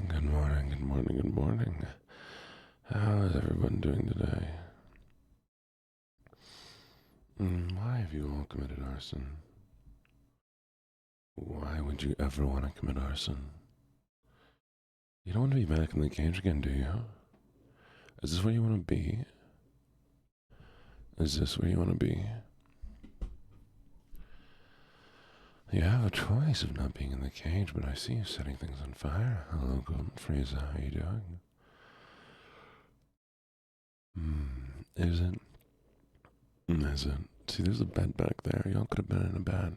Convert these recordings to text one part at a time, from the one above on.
Good morning, good morning, good morning. How is everyone doing today? Why have you all committed arson? Why would you ever want to commit arson? You don't want to be back in the cage again, do you? Is this where you want to be? Is this where you want to be? You have a choice of not being in the cage, but I see you setting things on fire. Hello, Golden Frieza, how you doing? Is it? Is it? See, there's a bed back there. Y'all could have been in a bed.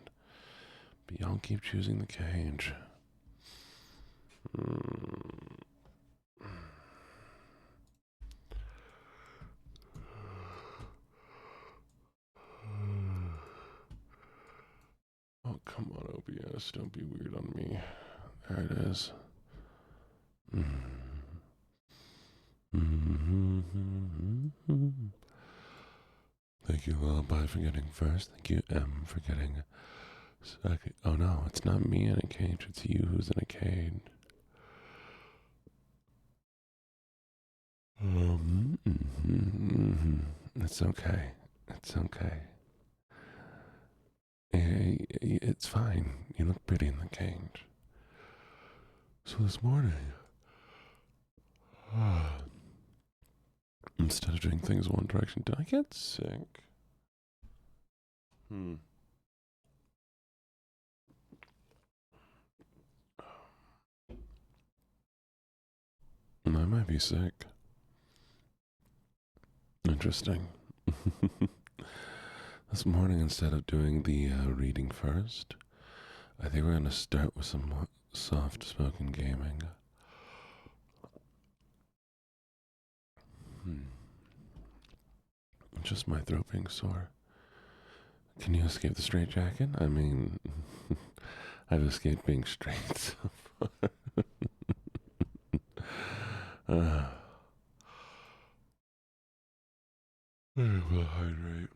But y'all keep choosing the cage. Oh, come on, OBS. Don't be weird on me. There it is. Thank you, Lullaby, for getting first. Thank you, M, for getting second. Oh, no, it's not me in a cage. It's you who's in a cage. It's okay. It's okay. It's fine. You look pretty in the cage. So this morning, instead of doing things one direction, did I get sick? I might be sick. Interesting. This morning, instead of doing the reading first, I think we're going to start with some soft-spoken gaming. Just my throat being sore. Can you escape the straitjacket? I mean, I've escaped being straight so far. I will hydrate.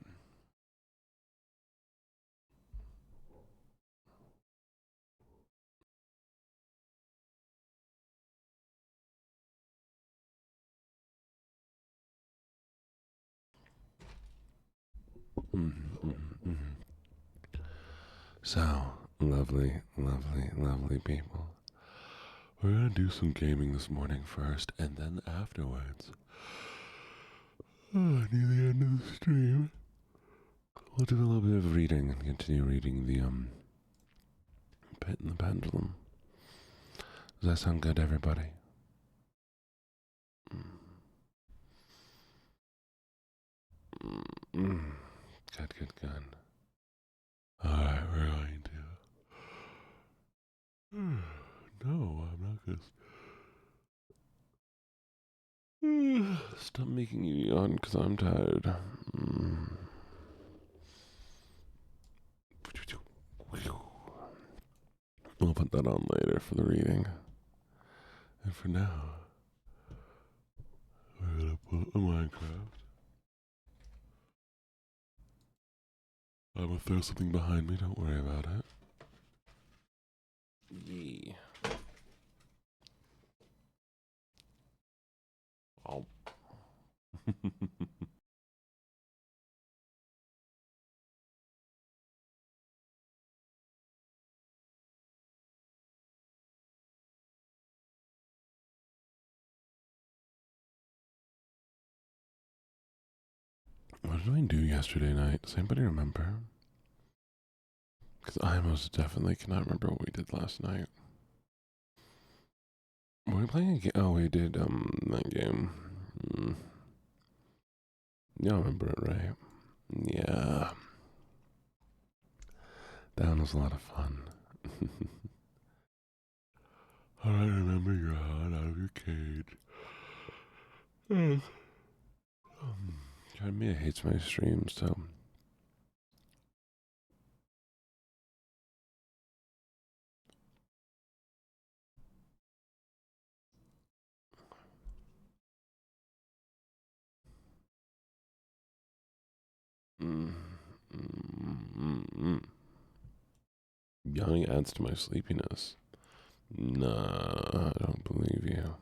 So, lovely, lovely, lovely people. We're gonna do some gaming this morning first, and then afterwards, near the end of the stream, we'll do a little bit of reading and continue reading the Pit and the Pendulum. Does that sound good, everybody? Good, good, good. Alright, we're going to. No, I'm not gonna. Stop making you yawn because I'm tired. We'll put that on later for the reading. And for now, we're gonna put a Minecraft. I'm gonna throw something behind me, don't worry about it. Yeah. Oh. What did I do yesterday night? Does anybody remember? Because I most definitely cannot remember what we did last night. Were we playing a game? Oh, we did, that game. Y'all remember it, right? Yeah. That one was a lot of fun. Alright, remember you're out of your cage. Mia hates my streams, so. Yawning adds to my sleepiness. Nah, I don't believe you.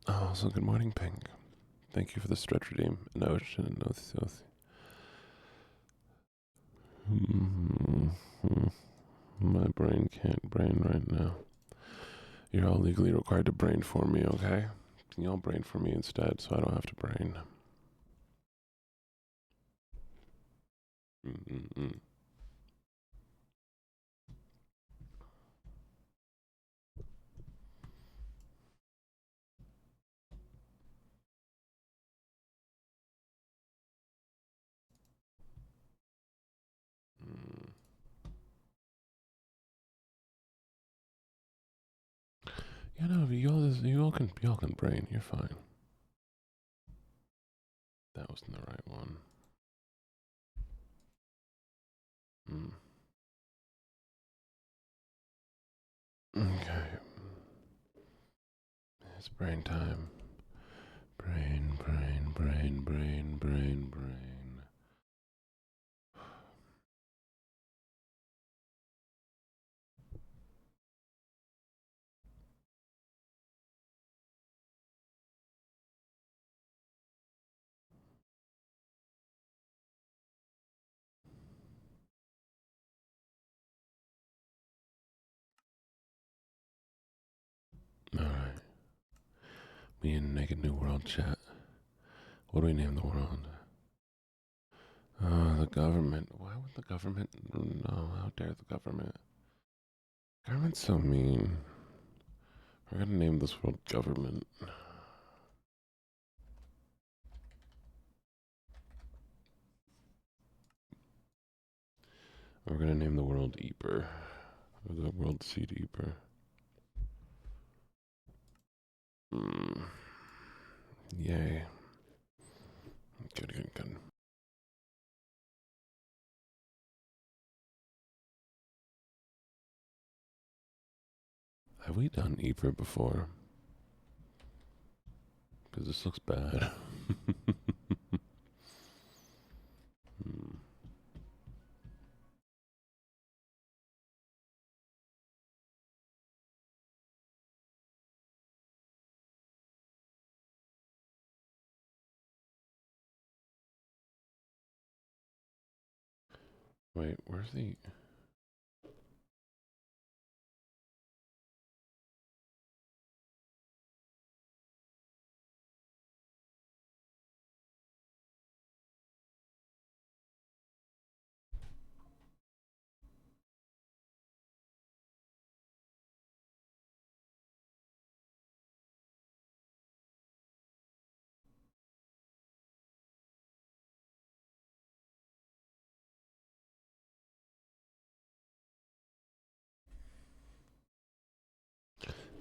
Oh, also, good morning, Pink. Thank you for the stretch redeem. No, my brain can't brain right now. You're all legally required to brain for me, okay? Can you all brain for me instead so I don't have to brain? You know, y'all can brain. You're fine. That wasn't the right one. Okay. It's brain time. Brain. Alright. Me and Naked New World chat. What do we name the world? Oh, the government. Why would the government? No, how dare the government? Government's so mean. We're gonna name this world government. We're gonna name the world Eeper. Or the world seed Eeper. Yay. Good. Have we done Eeper before? Because this looks bad. Wait, where's the...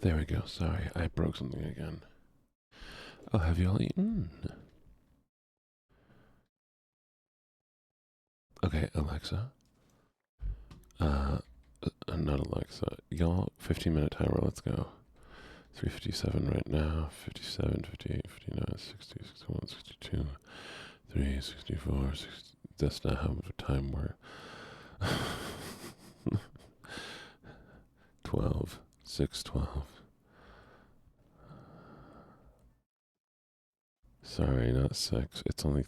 There we go. Sorry, I broke something again. Oh, have you all eaten? Okay, Alexa. Not Alexa. Y'all, 15-minute timer. Let's go. 3:57 right now. 57, 58, 59, 60, 61, 62, 3, 64, 60. That's not how much time we're... 12, 6, 12. Sorry, not 6. It's only...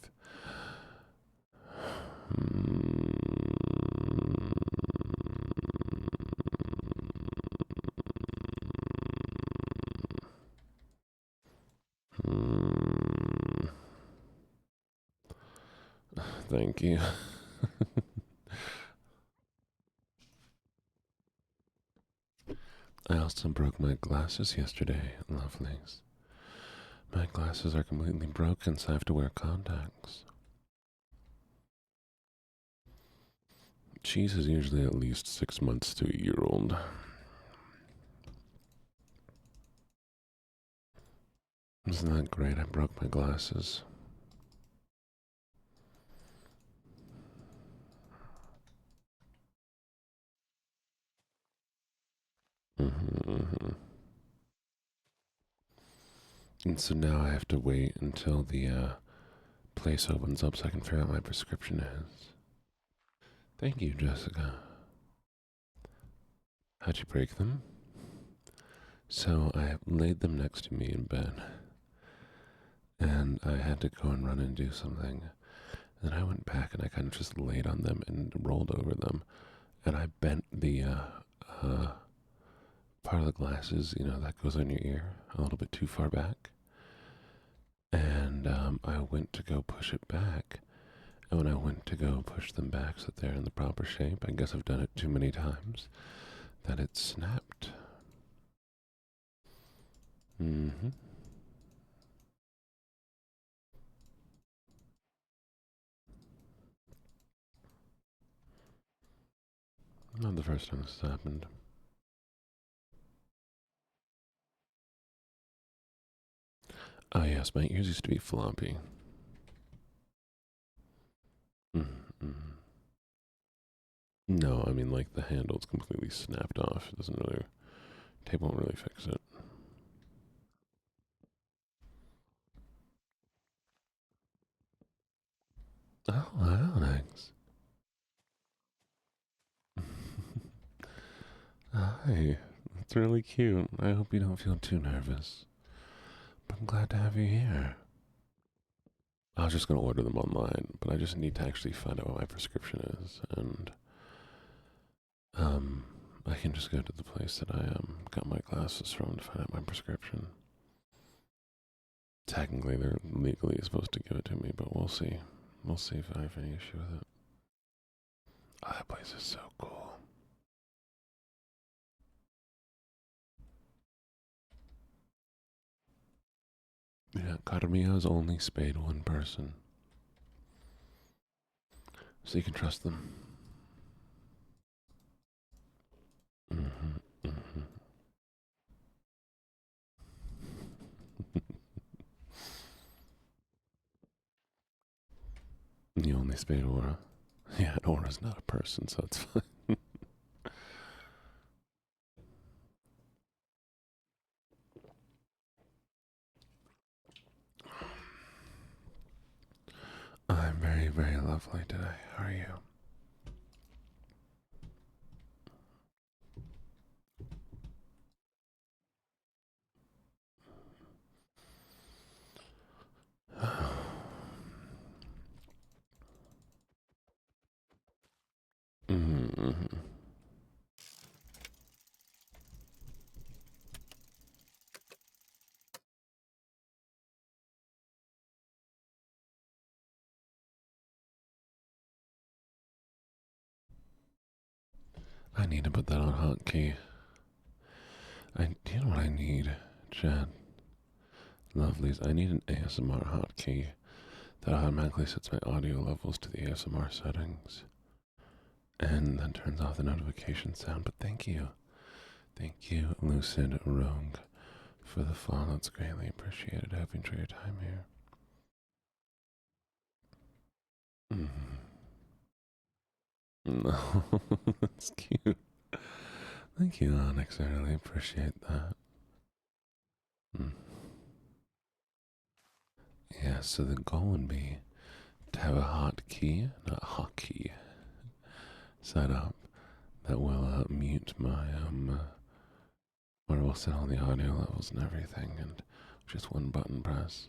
Thank you. I also broke my glasses yesterday, lovelies. My glasses are completely broken, so I have to wear contacts. Cheese is usually at least 6 months to a year old. Isn't that great? I broke my glasses. And so now I have to wait until the place opens up so I can figure out what my prescription is. Thank you, Jessica. How'd you break them? So I laid them next to me in bed, and I had to go and run and do something. Then I went back and I kind of just laid on them and rolled over them, and I bent the part of the glasses, that goes on your ear a little bit too far back. And I went to go push it back. And when I went to go push them back so that they're in the proper shape, I guess I've done it too many times, that it snapped. Mm-hmm. Not the first time this has happened. Oh yes, my ears used to be floppy. Mm-hmm. No, I mean like the handle's completely snapped off. It doesn't really, tape won't really fix it. Oh, Alex. Hi. That's really cute. I hope you don't feel too nervous. But I'm glad to have you here. I was just going to order them online, but I just need to actually find out what my prescription is. And I can just go to the place that I got my glasses from to find out my prescription. Technically, they're legally supposed to give it to me, but we'll see. We'll see if I have any issue with it. Oh, that place is so cool. Yeah, Carmio's only spayed one person. So you can trust them. Mm-hmm, mm-hmm. You only spayed Aura. Yeah, Aura's not a person, so it's fine. I'm very, very lovely today. How are you? Mm-hmm. I need to put that on hotkey. Do you know what I need, Chad? Lovelies. I need an ASMR hotkey that automatically sets my audio levels to the ASMR settings and then turns off the notification sound. But thank you. Thank you, Lucid Rogue, for the follow. It's greatly appreciated. I hope you enjoy your time here. No, that's cute. Thank you, Onyx. I really appreciate that. Mm. Yeah, so the goal would be to have a hotkey, not hotkey, set up that will mute my where we'll set all the audio levels and everything, and just one button press.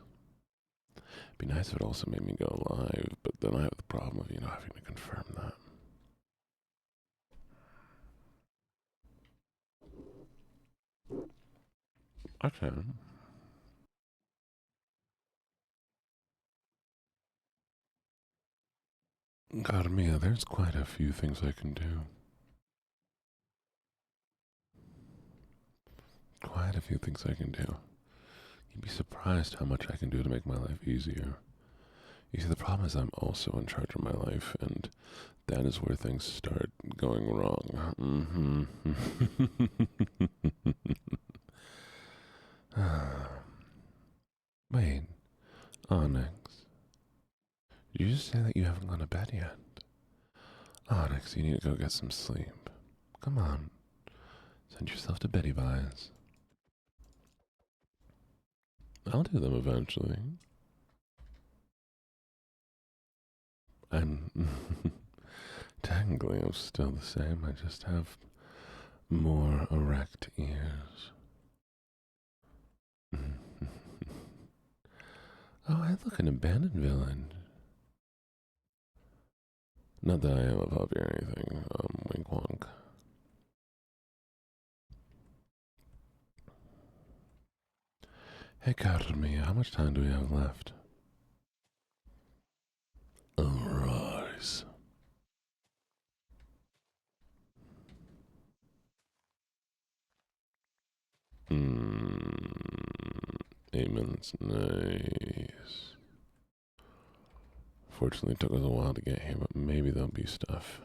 It'd be nice if it also made me go live, but then I have the problem of having to confirm that. Okay. God, Mia, there's quite a few things I can do. Quite a few things I can do. You'd be surprised how much I can do to make my life easier. You see, the problem is I'm also in charge of my life, and that is where things start going wrong. Wait, Onyx, did you just say that you haven't gone to bed yet? Onyx, you need to go get some sleep. Come on, send yourself to Betty Vise. I'll do them eventually. I'm Technically, I'm still the same. I just have more erect ears. Oh, I look an abandoned villain. Not that I am a puppy or anything. Wink wonk. Hey, Carmia, how much time do we have left? Arise. 8 minutes. Nice. Fortunately, it took us a while to get here, but maybe there'll be stuff.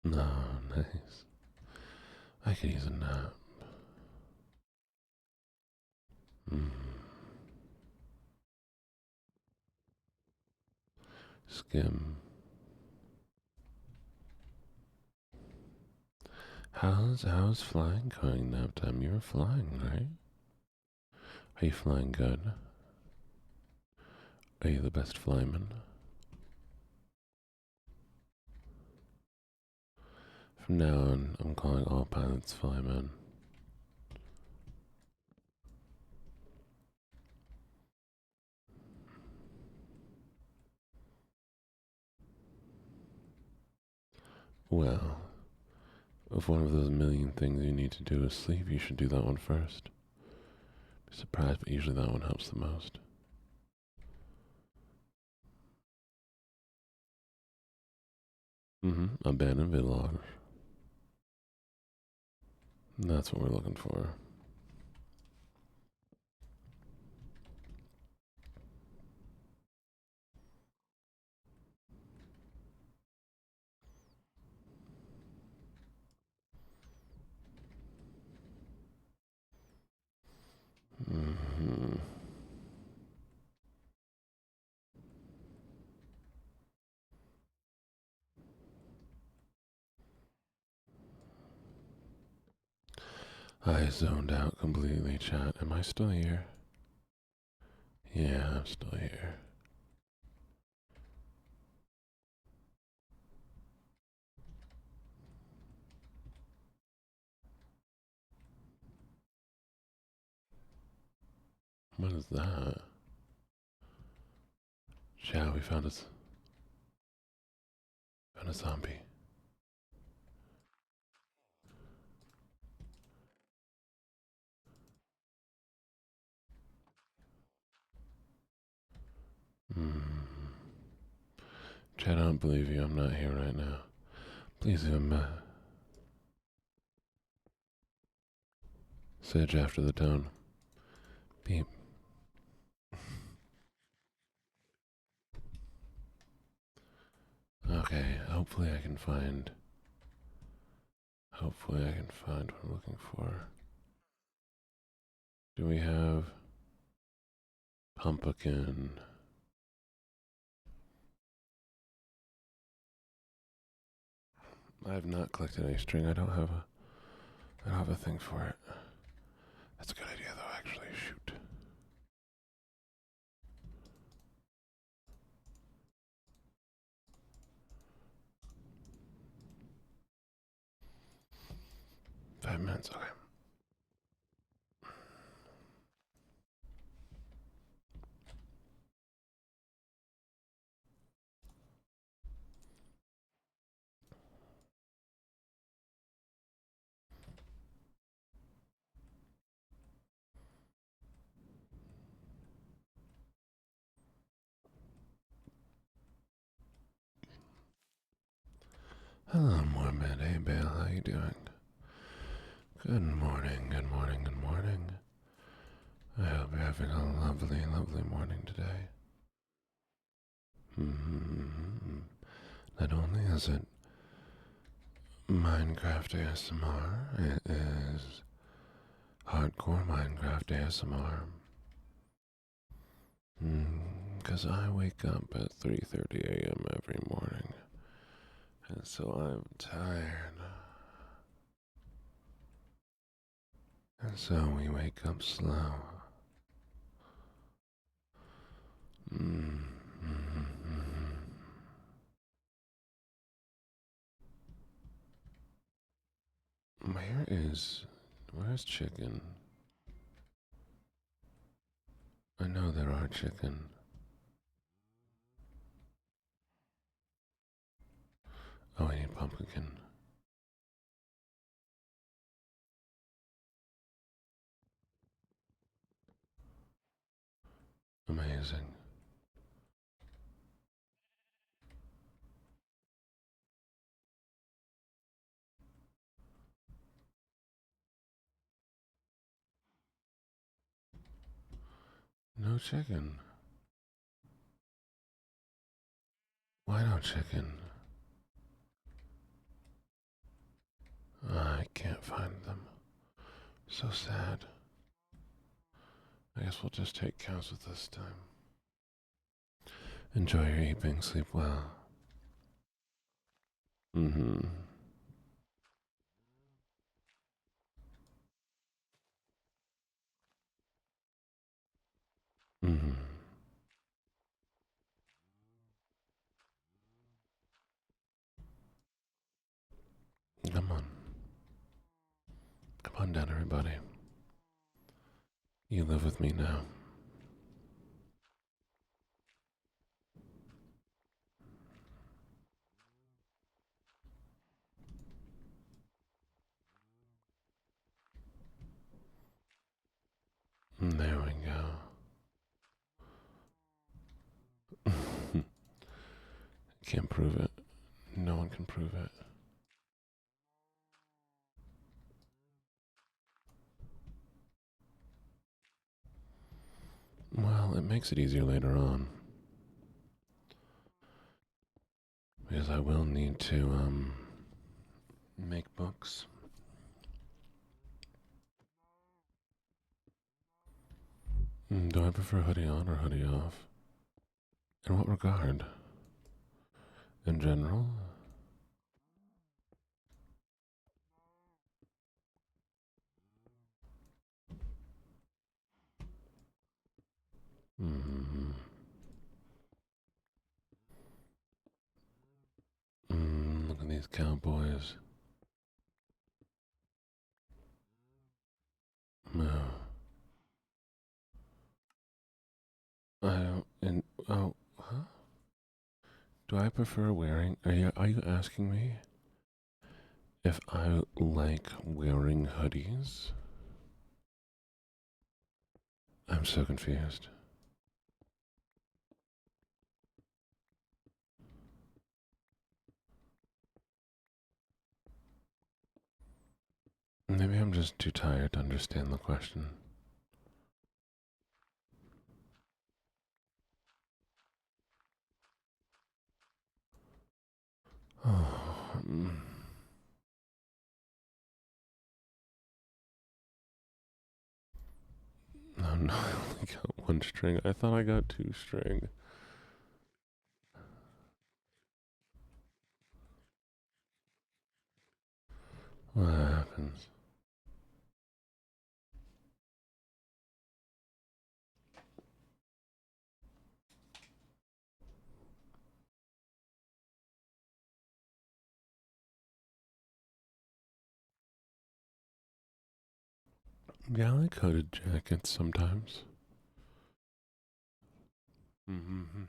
No, nice. I could use a nap. Skim. How's flying going nap time? You were flying, right? Are you flying good? Are you the best flyman? From now on, I'm calling all pilots flymen. Well, if one of those million things you need to do is sleep, you should do that one first. Be surprised, but usually that one helps the most. Abandoned village. That's what we're looking for. I zoned out completely, chat. Am I still here? Yeah, I'm still here. What is that? Chat, we found a zombie. Chad, I don't believe you. I'm not here right now. Please leave a message after the tone. Beep. Okay, hopefully I can find what I'm looking for. Do we have pumpkin? I have not collected any string. I don't have a thing for it. That's a good idea though, actually. Shoot. Five minutes, okay. Hello, Morbid. Hey, Bale, how you doing? Good morning, good morning, good morning. I hope you're having a lovely, lovely morning today. Not only is it Minecraft ASMR, it is hardcore Minecraft ASMR. Because I wake up at 3:30 a.m. every morning, And so I'm tired. And so we wake up slow. Where's chicken? I know there are chicken. Oh, I need pumpkin. Amazing. No chicken. Why no chicken? I can't find them. So sad. I guess we'll just take cows with this time. Enjoy your evening. Sleep well. Mm-hmm. Mm-hmm. Come on. Come on down, everybody. You live with me now. There we go. Can't prove it. No one can prove it. Well, it makes it easier later on. Because I will need to, make books. Do I prefer hoodie on or hoodie off? In what regard? In general? Mm-hmm. Look at these cowboys. No. Huh? Do I prefer wearing, are you asking me if I like wearing hoodies? I'm so confused. Maybe I'm just too tired to understand the question. Oh, oh no, I only got one string. I thought I got two string. What happens? Yeah, I like hooded jackets sometimes. Mm-hmm.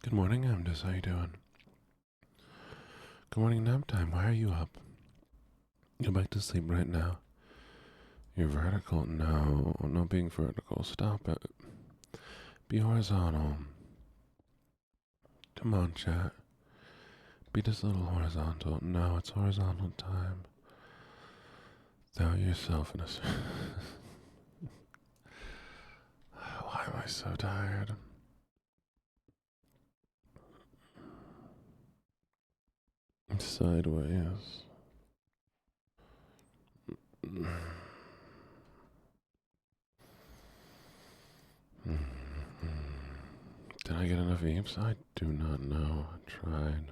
Good morning, Amdis. How you doing? Good morning, nap time. Why are you up? Go back to sleep right now. You're vertical. No, no being vertical. Stop it. Be horizontal. Come on, chat. Be just a little horizontal. No, it's horizontal time. Throw yourself in a... Why am I so tired? Sideways. Did I get enough eeps? I do not know. I tried.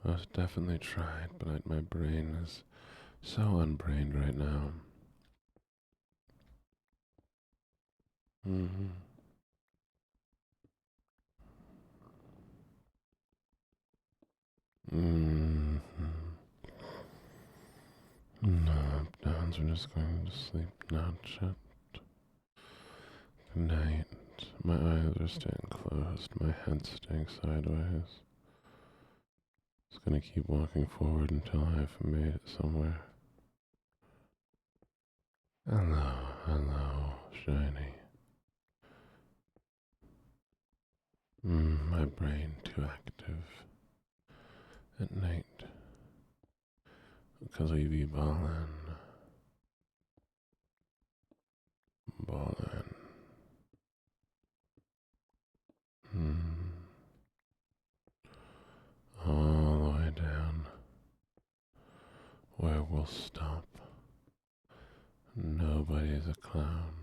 Most definitely tried, but my brain is so unbrained right now. Mm-hmm. Mm-hmm. No, downs. We're just going to sleep now, chat. Good night. My eyes are staying closed. My head's staying sideways. Just gonna keep walking forward until I've made it somewhere. Hello, hello, shiny. My brain too active at night because we be ballin'. Ballin'. All the way down where we'll stop. Nobody's a clown.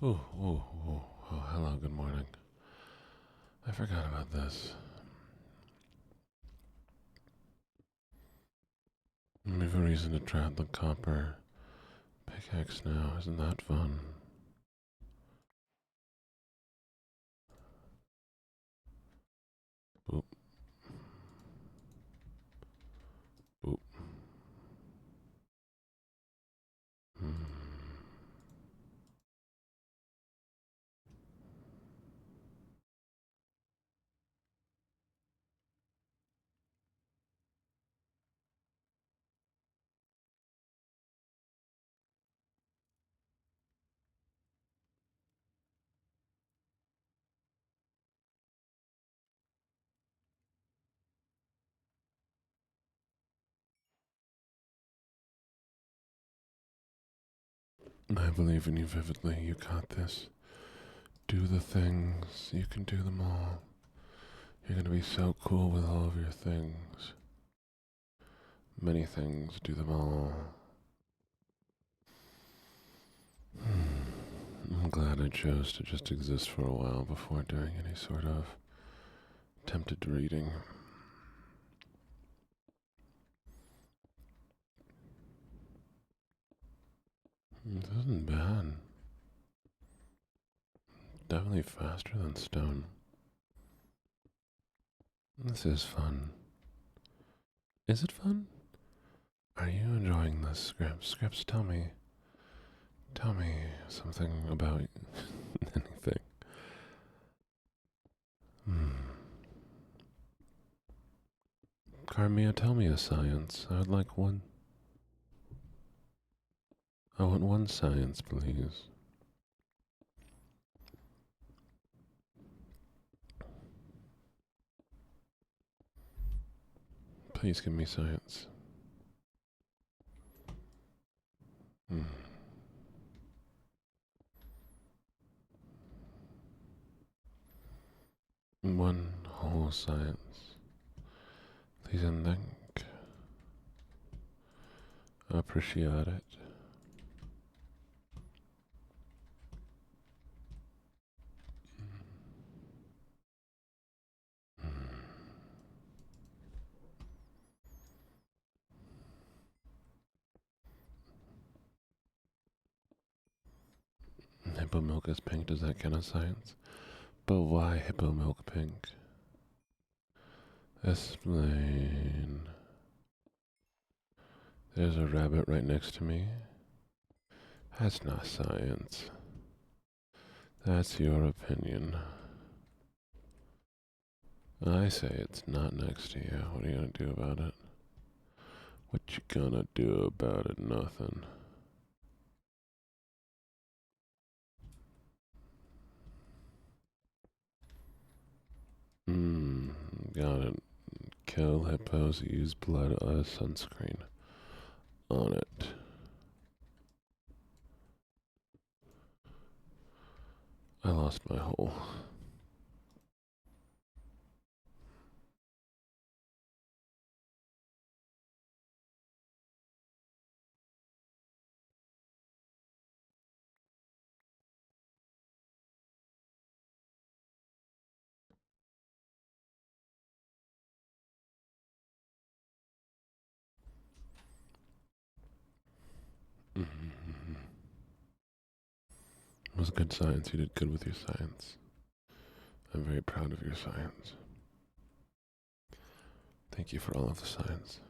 Ooh, ooh, ooh. Oh, hello, good morning. I forgot about this. We have a reason to try out the copper pickaxe now. Isn't that fun? Boop. Boop. Hmm. I believe in you vividly. You got this. Do the things. You can do them all. You're gonna be so cool with all of your things. Many things. Do them all. I'm glad I chose to just exist for a while before doing any sort of attempted reading. This isn't bad. Definitely faster than stone. This is fun. Is it fun? Are you enjoying this, Scripps? Scripps, tell me. Tell me something about anything. Carmia, tell me a science. I'd like one. I want one science, please. Please give me science. One whole science. Please and thank. Appreciate it. Hippo milk is pink. Does that count as science? But why hippo milk pink? Explain. There's a rabbit right next to me. That's not science. That's your opinion. I say it's not next to you. What are you gonna do about it? What you gonna do about it? Nothing. Got it. Kill hippos, use blood as sunscreen. On it. I lost my hole. was good science. You did good with your science. I'm very proud of your science. Thank you for all of the science.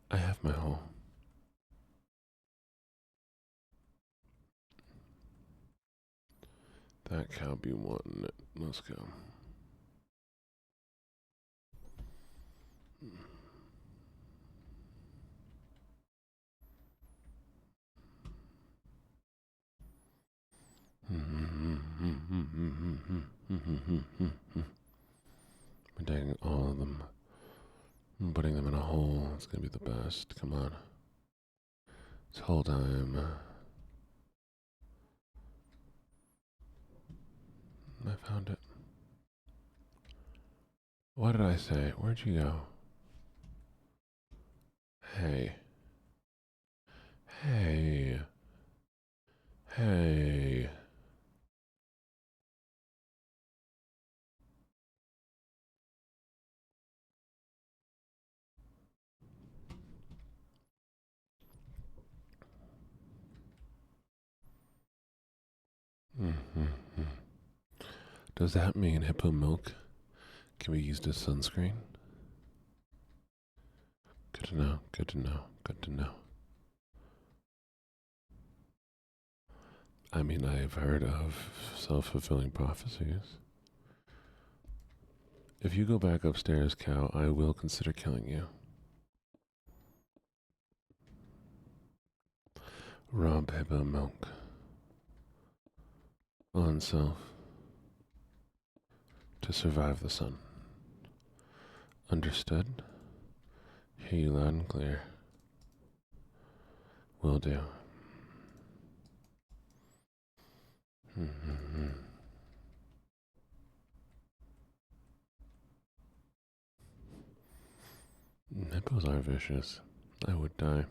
I have my hole. That cow be wanting it. Let's go. We're taking all of them and putting them in a hole. It's gonna be the best. Come on. It's whole time. I found it. What did I say? Where'd you go? Hey. Hey. Hey. Does that mean hippo milk can be used as sunscreen? Good to know, good to know, good to know. I mean, I've heard of self-fulfilling prophecies. If you go back upstairs, cow, I will consider killing you. Rob hippo milk. On self. To survive the sun. Understood? Hear you loud and clear. Will do. Hippos are vicious. I would die.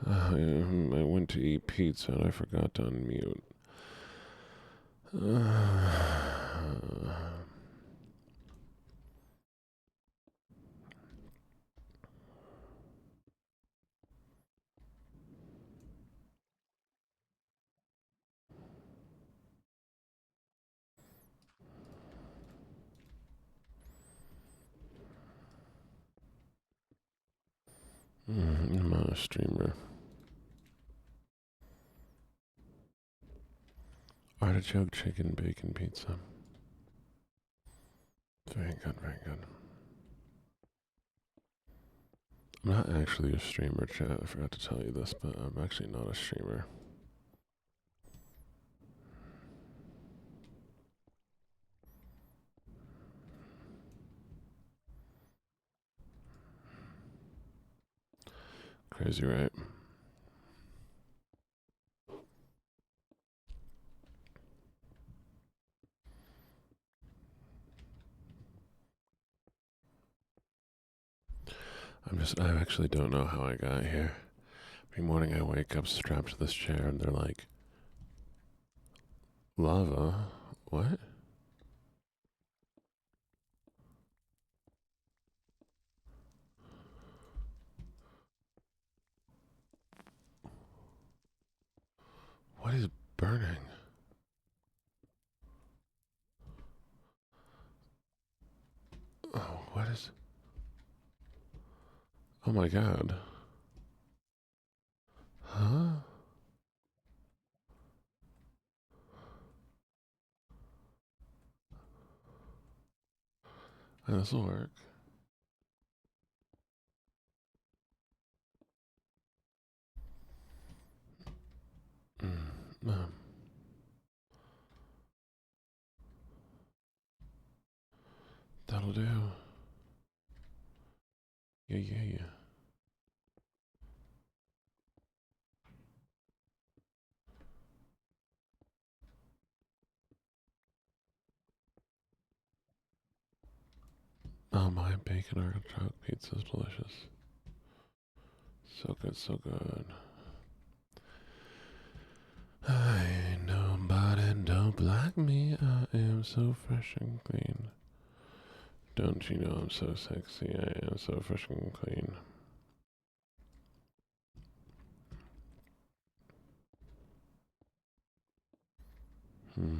I went to eat pizza and I forgot to unmute. I'm not a streamer. Artichoke chicken bacon pizza. Very good, very good. I'm not actually a streamer, chat. I forgot to tell you this, but I'm actually not a streamer. Crazy, right? I actually don't know how I got here. Every morning I wake up strapped to this chair and they're like, lava? What? burning. Oh, what is... Oh my god. Huh? This'll work. Um, that'll do. Yeah. Oh, my bacon artichoke pizza is delicious. So good, so good. I nobody don't like me. I am so fresh and clean. Don't you know I'm so sexy? I am so fresh and clean. Hmm.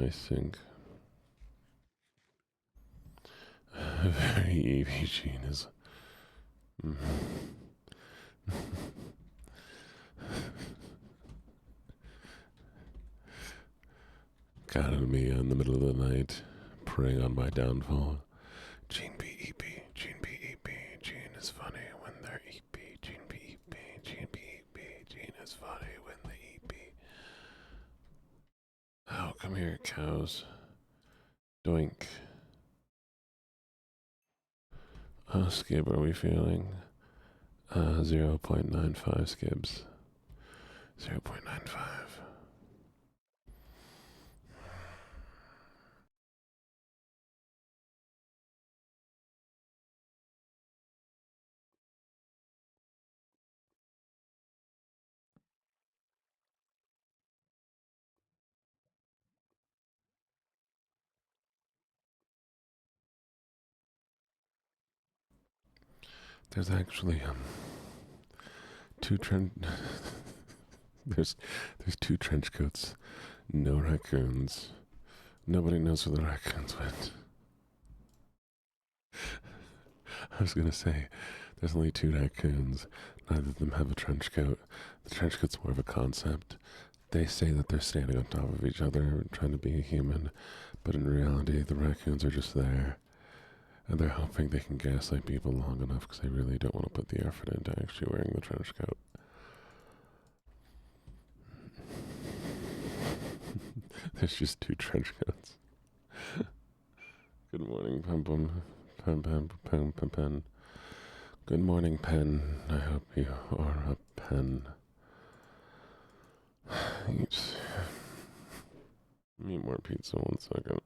I think very VOD is. Got to me in the middle of the night, preying on my downfall. Gene be EP, Gene be EP, Gene is funny when they're EP, Gene be EP, Gene be EP, Gene is funny when they EP. Oh, come here, cows. Doink. Skib, are we feeling? 0.95 skibs. 0.95. There's actually two there's two trench coats, no raccoons. Nobody knows where the raccoons went. I was gonna say, there's only two raccoons. Neither of them have a trench coat. The trench coat's more of a concept. They say that they're standing on top of each other, trying to be a human, but in reality, the raccoons are just there. And they're hoping they can gaslight people long enough because they really don't want to put the effort into actually wearing the trench coat. There's just two trench coats. Good morning, Pen. Good morning, Pen. I hope you are a pen. Eat more pizza 1 second.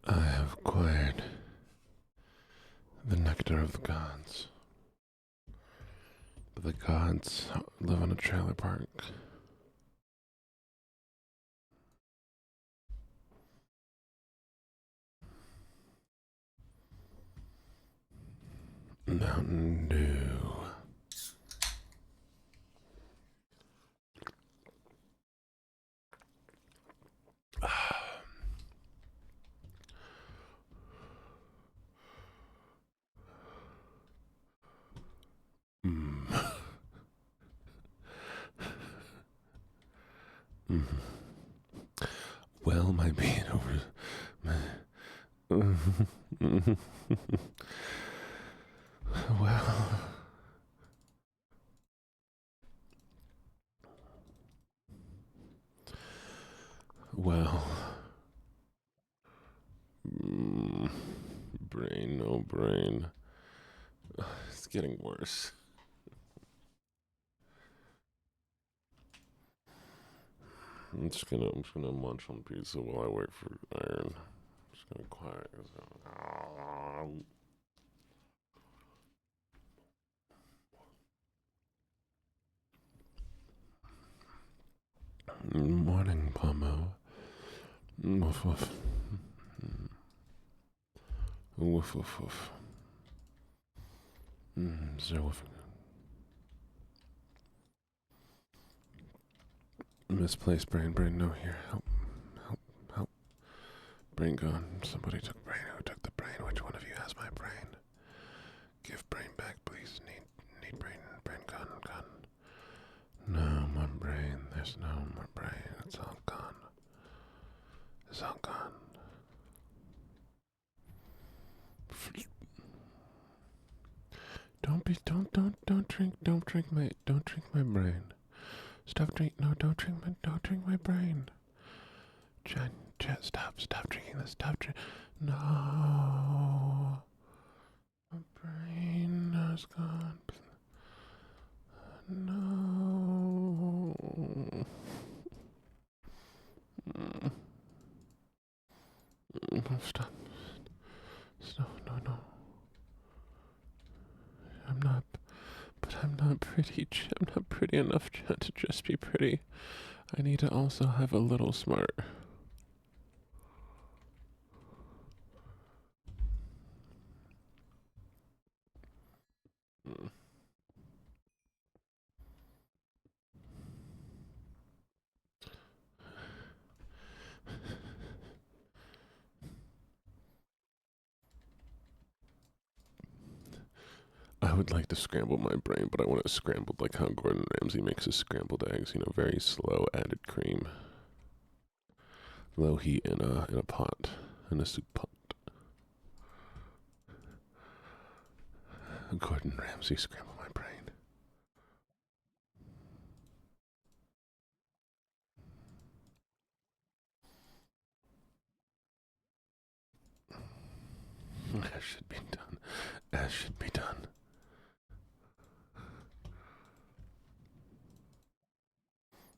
I have acquired the nectar of the gods. The gods live in a trailer park. Mountain Dew. Mm. Mm. Well, my being over. Well. Well. Brain, no brain. It's getting worse. I'm just gonna munch on pizza while I wait for iron. I'm just gonna quiet. Morning, Pomo. Woof woof. Woof woof woof. Zero woof. Misplaced brain, no here. Help, help, help. Brain gone. Somebody took brain. Who took the brain? Which one of you has my brain? Give brain back, please. Need brain. Brain gone. No more brain. There's no more brain. It's all gone. It's all gone. Don't drink my brain. Stop drink. No, don't drink my brain. Jen, stop drinking this. Stop drink. No. My brain is gone. No. Stop. No. I'm not pretty. I'm not pretty enough to just be pretty. I need to also have a little smart. I would like to scramble my brain, but I want it scrambled like how Gordon Ramsay makes his scrambled eggs. Very slow, added cream, low heat in a pot, in a soup pot. Gordon Ramsay scramble my brain. As should be done. As should be done.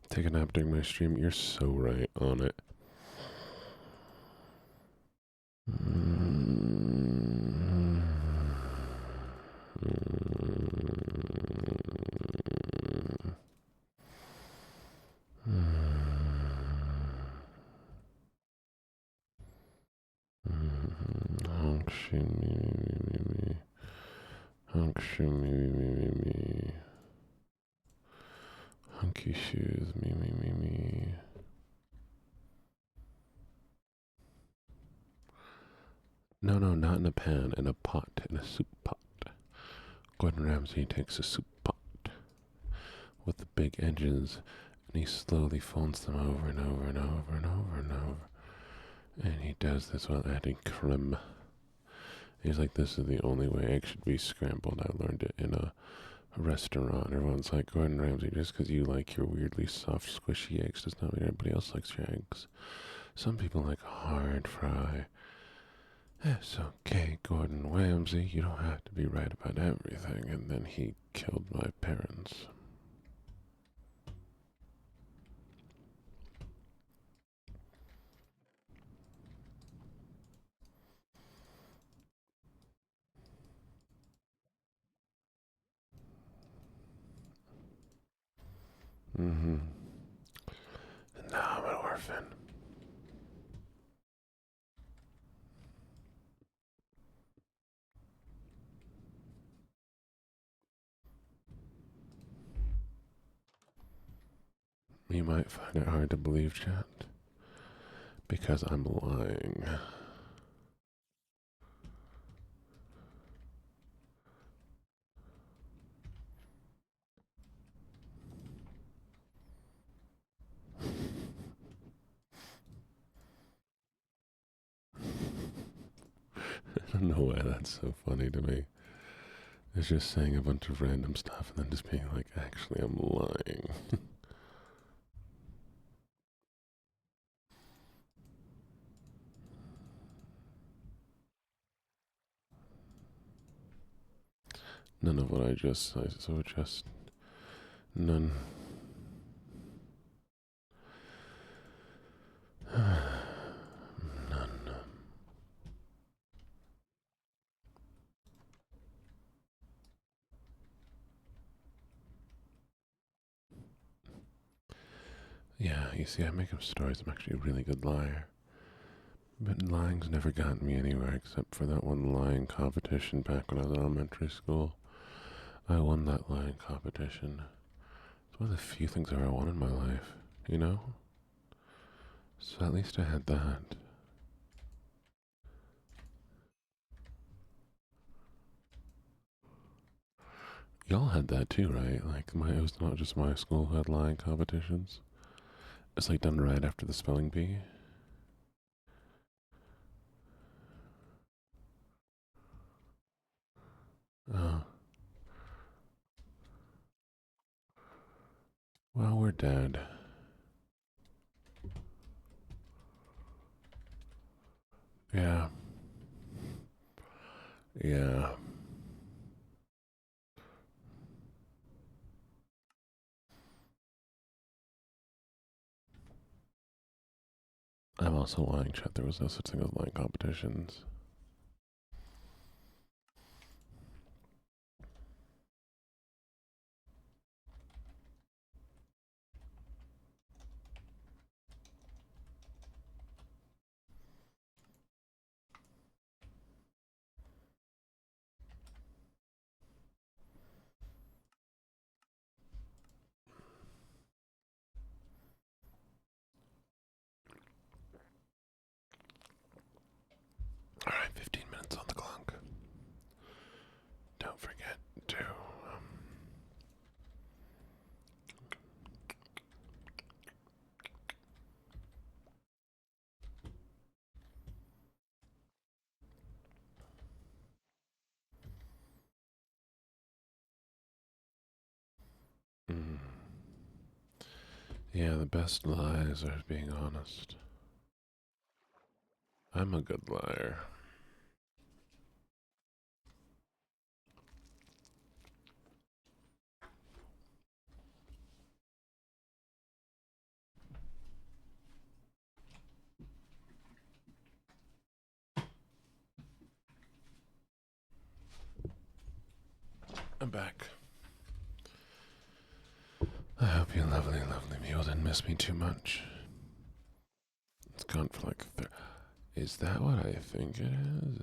Take a nap during my stream. You're so right on it. Honk shimmy, honk shimmy, hunky shoes, me. No, not in a pan, in a pot, in a soup pot. Gordon Ramsay takes a soup pot with the big edges, and he slowly folds them over and over and over and over and over. And he does this while adding creme. He's like, this is the only way eggs should be scrambled. I learned it in a restaurant. Everyone's like, Gordon Ramsay, just because you like your weirdly soft, squishy eggs does not mean everybody else likes your eggs. Some people like hard fry. It's okay, Gordon Ramsay. You don't have to be right about everything. And then he killed my parents. And now I'm an orphan. You might find it hard to believe, chat, because I'm lying. I don't know why that's so funny to me. It's just saying a bunch of random stuff and then just being like, actually, I'm lying. None of what I just said, so just none. None. Yeah, you see, I make up stories. I'm actually a really good liar. But lying's never gotten me anywhere except for that one lying competition back when I was in elementary school. I won that lying competition. It's one of the few things I ever won in my life, you know? So at least I had that. Y'all had that too, right? Like, it was not just my school who had lying competitions. It's like done right after the spelling bee. Oh. Well, we're dead. Yeah. Yeah. I'm also lying, chat. There was no such thing as lying competitions. Alright, 15 minutes on the clock. Don't forget to. Yeah, the best lies are being honest. I'm a good liar. I'm back. I hope you lovely, lovely mule didn't miss me too much. It's gone for like is that what I think it is?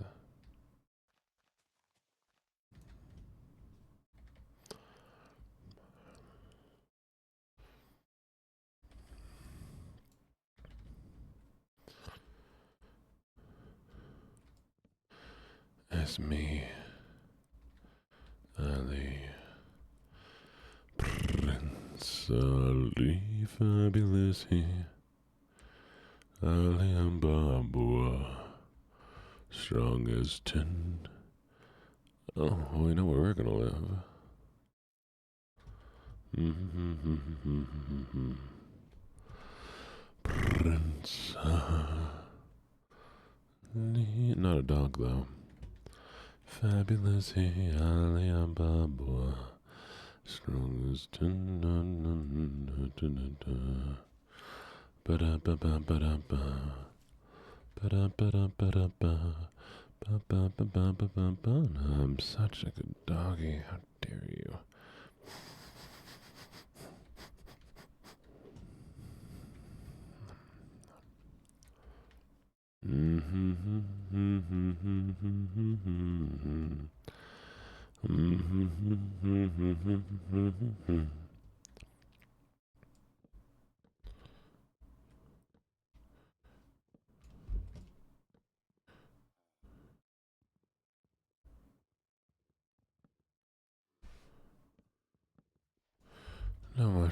It's me, Ali. Prince Ali, fabulous he. Ali and Babua, strong as tin. Oh, we know where we're gonna live. Prince Ali, not a dog though. Fabulous he, Ali and Babua, strong as tin. Ba-da-ba-ba-ba-da-ba. Ba-da-ba-da-ba-da-ba. Ba-ba-ba-ba-ba-ba. I'm such a good doggy. How dare you?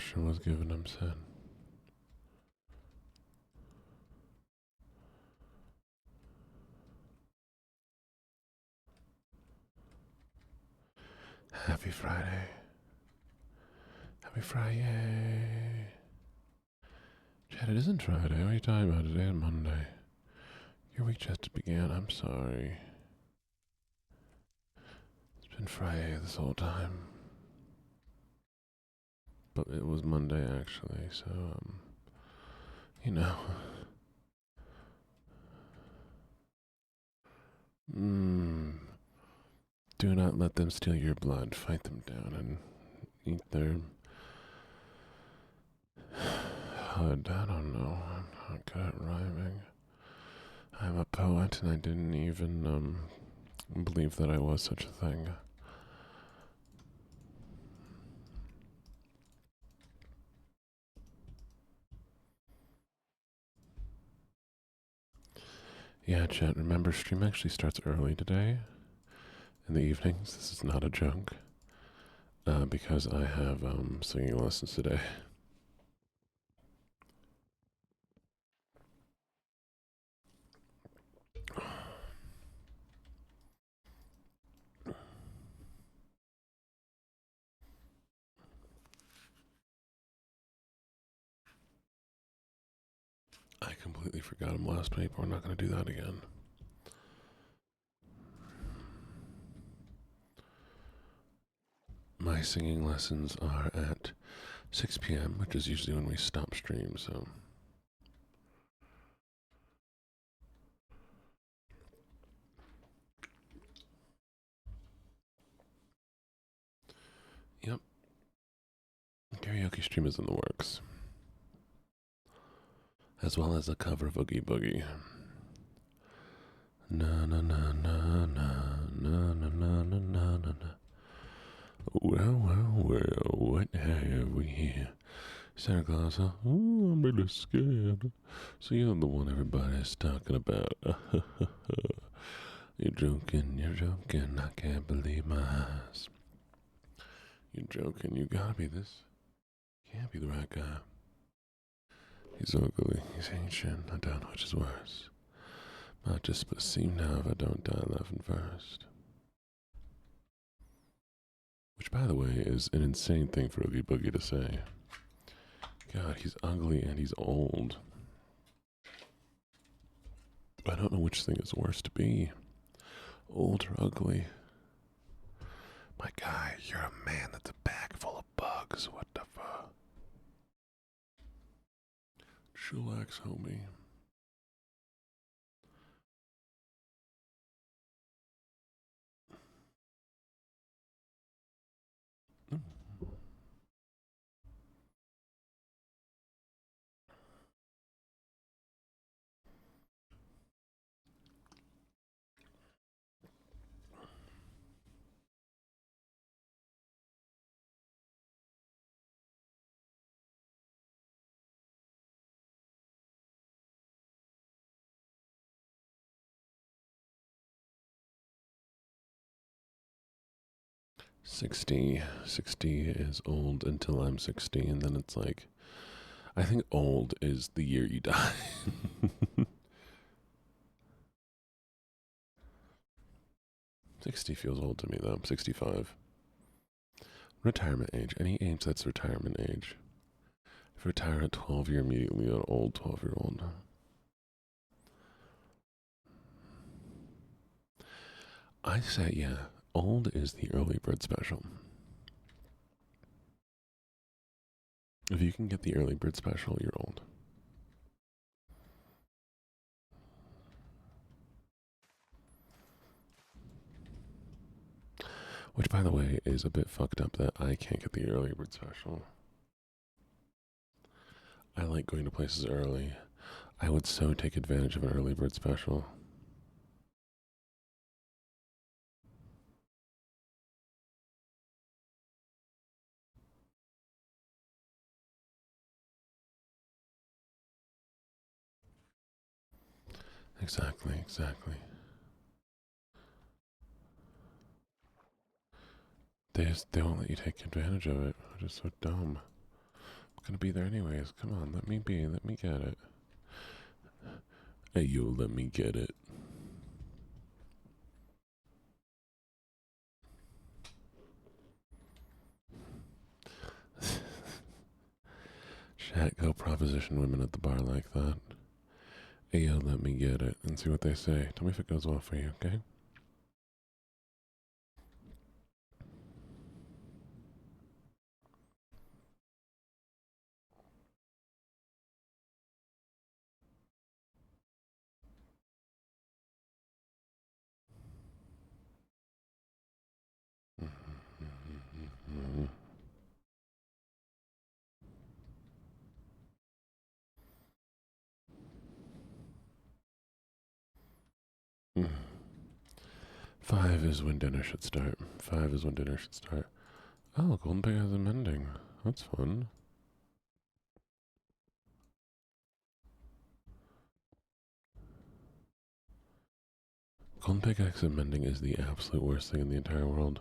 question was given him sin. Happy Friday. Happy Friday. Chad, it isn't Friday. What are you talking about? Today is Monday. Your week just began. I'm sorry. It's been Friday this whole time. But it was Monday, actually, so, you know. Do not let them steal your blood. Fight them down and eat their HUD. I don't know. I'm not good at rhyming. I'm a poet and I didn't even believe that I was such a thing. Yeah, chat, remember, stream actually starts early today in the evenings. This is not a joke. Because I have singing lessons today. I completely forgot him last week. We're not going to do that again. My singing lessons are at 6 p.m., which is usually when we stop stream, so. Yep. Karaoke stream is in the works. As well as a cover of Oogie Boogie. Na na na na na na na na na na na. Well, what have we here? Santa Claus, huh? Oh, I'm really scared. So you're the one everybody's talking about. You're joking, I can't believe my eyes. You're joking, you gotta be this. Can't be the right guy. He's ugly, he's ancient, I don't know which is worse. Might just seem now if I don't die laughing first. Which, by the way, is an insane thing for Oogie Boogie to say. God, he's ugly and he's old. I don't know which thing is worse to be. Old or ugly. My guy, you're a man that's a bag full of bugs. What the fuck? Chillax, homie. Mm. 60. 60 is old until I'm 60, and then it's like, I think old is the year you die. 60 feels old to me, though. 65. Retirement age. Any age that's retirement age. If you retire at 12, you're immediately an old 12-year-old. I say, yeah, old is the early bird special. If you can get the early bird special, you're old. Which, by the way, is a bit fucked up that I can't get the early bird special. I like going to places early. I would so take advantage of an early bird special. Exactly, exactly. They won't let you take advantage of it, which is so dumb. Gonna be there anyways. Come on, let me be. Let me get it. Hey, yo, let me get it. Chat, go proposition women at the bar like that. Hey, yo, let me get it. And see what they say. Tell me if it goes well for you, okay? Mm. 5 is when dinner should start. 5 is when dinner should start. Oh, Golden Pig has a mending. That's fun. Golden Pig exit mending is the absolute worst thing in the entire world.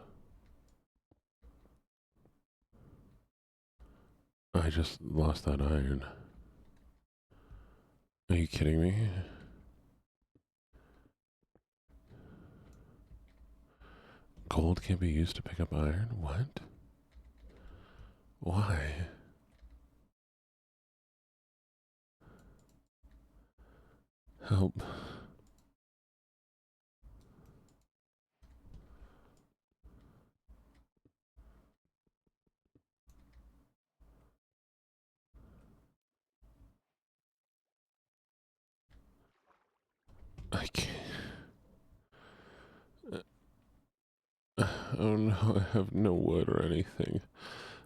I just lost that iron. Are you kidding me? Gold can't be used to pick up iron? What? Why? Help. I can't. Oh no, I have no wood or anything.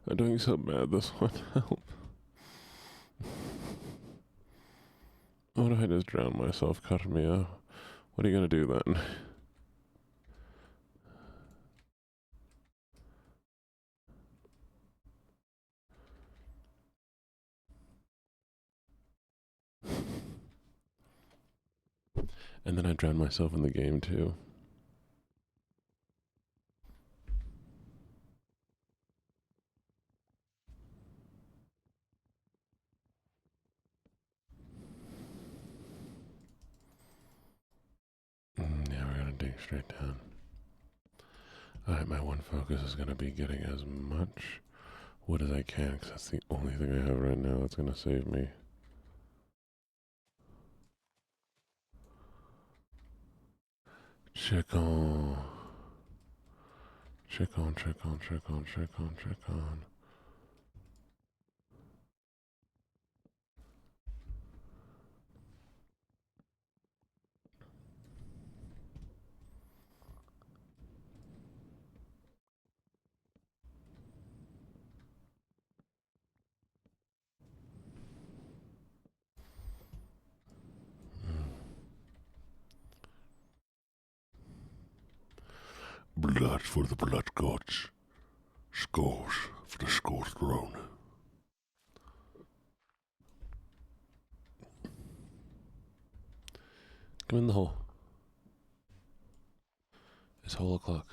I'm doing so bad this one. Help. What if I just drown myself? Cut me off. What are you gonna do then? And then I drown myself in the game too. Yeah, we're gonna dig straight down. Alright, my one focus is gonna be getting as much wood as I can, because that's the only thing I have right now that's gonna save me. Check on. Check on, check on, check on, check on, check on. Blood for the blood gods. Scores for the Scores throne. Come in the hole. It's hole o'clock.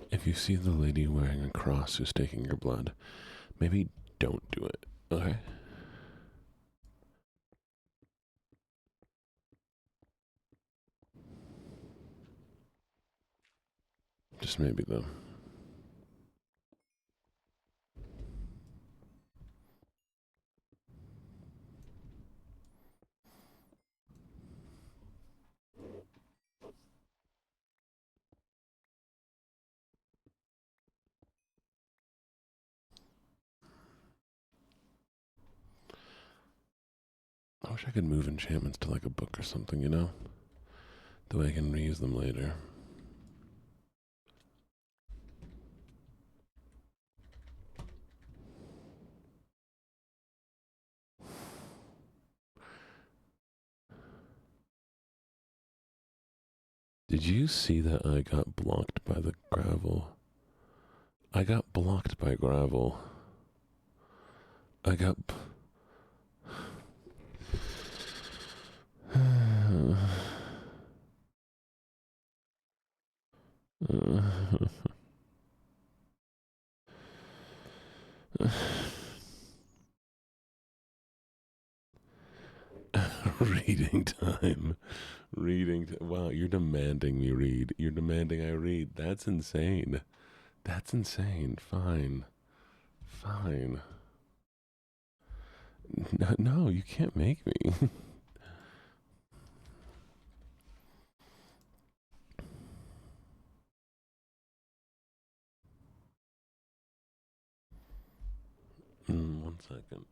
If you see the lady wearing a cross who's taking your blood, maybe don't do it, okay? Just maybe, though. I wish I could move enchantments to like a book or something, you know? That way I can reuse them later. Did you see that I got blocked by the gravel? I got blocked by gravel. I got... Reading time. Wow, you're demanding me read. You're demanding I read. That's insane. That's insane. Fine. Fine. No, you can't make me. One second.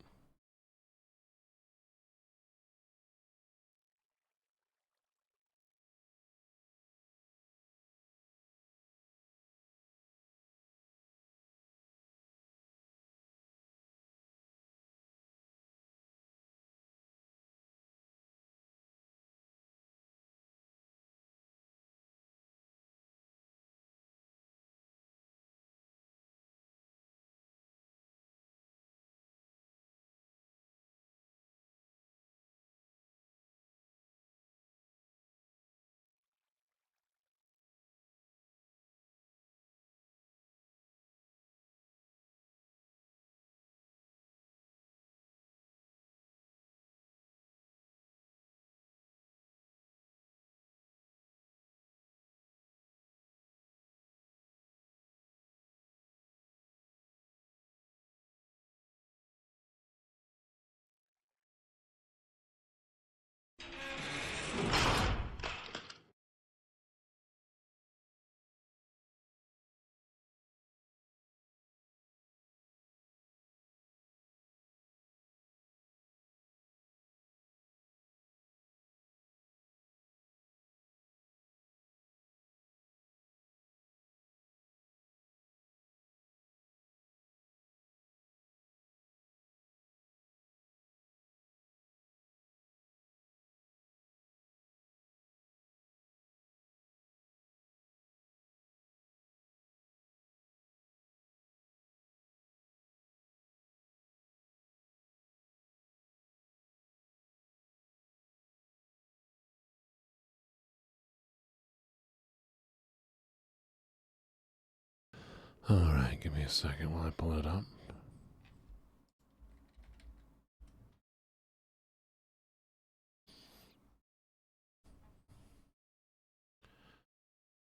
Alright, give me a second while I pull it up.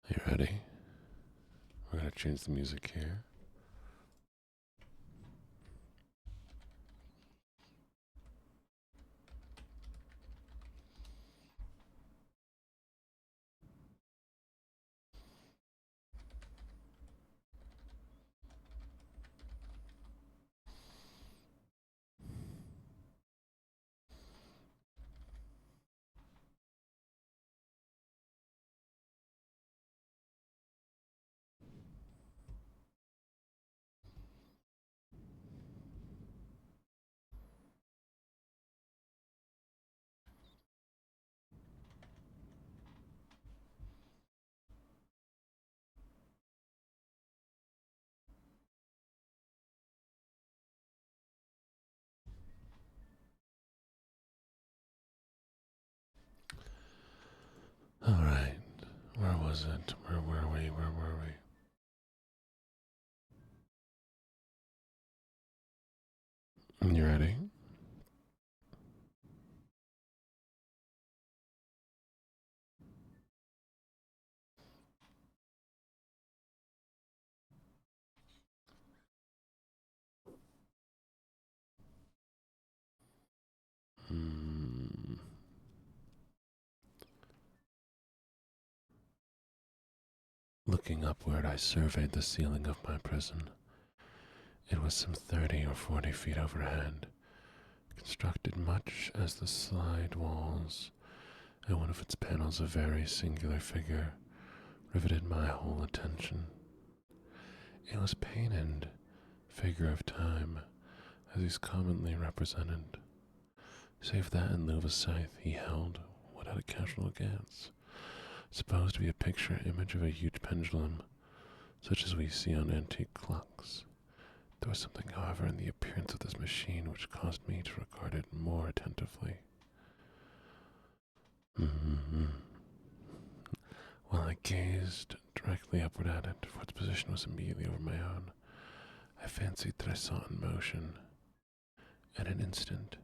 Are you ready? We're gonna change the music here. Alright, where was it? Where were we? Where were we? You ready? Looking upward, I surveyed the ceiling of my prison. It was some 30 or 40 feet overhead, constructed much as the slide walls and one of its panels, a very singular figure, riveted my whole attention. It was painted figure of time, as he's commonly represented, save that in lieu of a scythe he held what at a casual glance supposed to be a picture image of a huge pendulum, such as we see on antique clocks. There was something, however, in the appearance of this machine which caused me to regard it more attentively. While I gazed directly upward at it, for its position was immediately over my own, I fancied that I saw it in motion. In an instant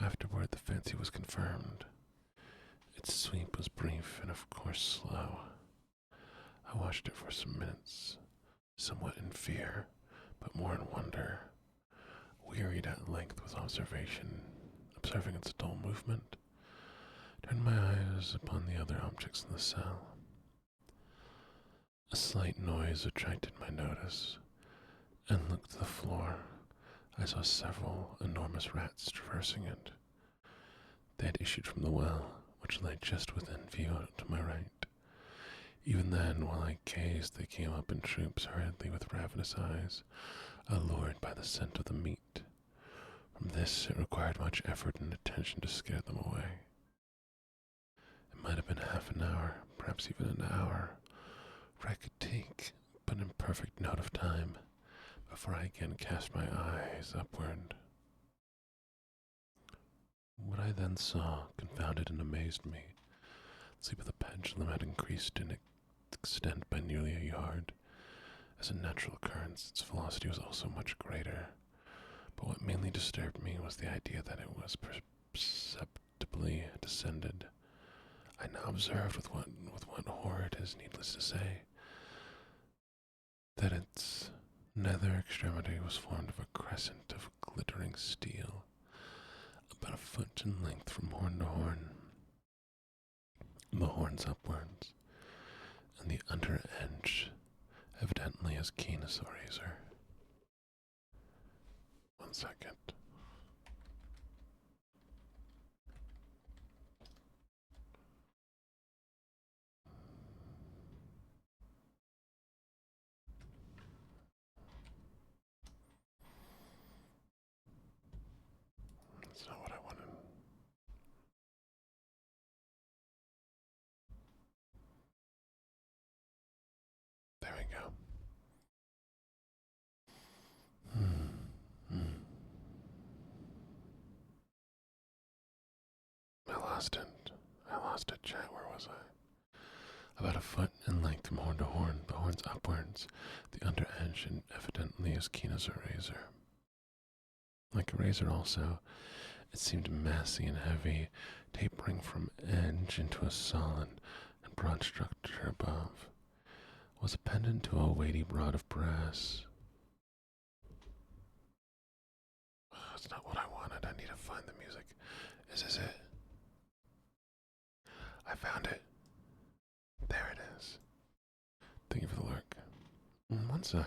afterward, the fancy was confirmed. Its sweep was brief and, of course, slow. I watched it for some minutes, somewhat in fear, but more in wonder, wearied at length with observing its dull movement, turned my eyes upon the other objects in the cell. A slight noise attracted my notice, and looked to the floor. I saw several enormous rats traversing it. They had issued from the well, which lay just within view to my right. Even then, while I gazed, they came up in troops hurriedly with ravenous eyes, allured by the scent of the meat. From this it required much effort and attention to scare them away. It might have been half an hour, perhaps even an hour, for I could take but an imperfect note of time before I again cast my eyes upward. What I then saw confounded and amazed me. The sweep of the pendulum had increased in extent by nearly a yard. As a natural occurrence, its velocity was also much greater. But what mainly disturbed me was the idea that it was perceptibly descended. I now observed with what horror it is needless to say, that its nether extremity was formed of a crescent of glittering steel, about a foot in length from horn to horn, the horns upwards, and the under edge evidently as keen as a razor. 1 second. That's not what I wanted. There we go. I lost it, chat. Where was I? About a foot in length from horn to horn, the horns upwards, the under edge and evidently as keen as a razor. Like a razor also, it seemed massy and heavy, tapering from edge into a solid and broad structure above. It was appended to a weighty rod of brass. That's not what I wanted. I need to find the music. Is this it? I found it. There it is. Thank you for the lurk. 1 sec.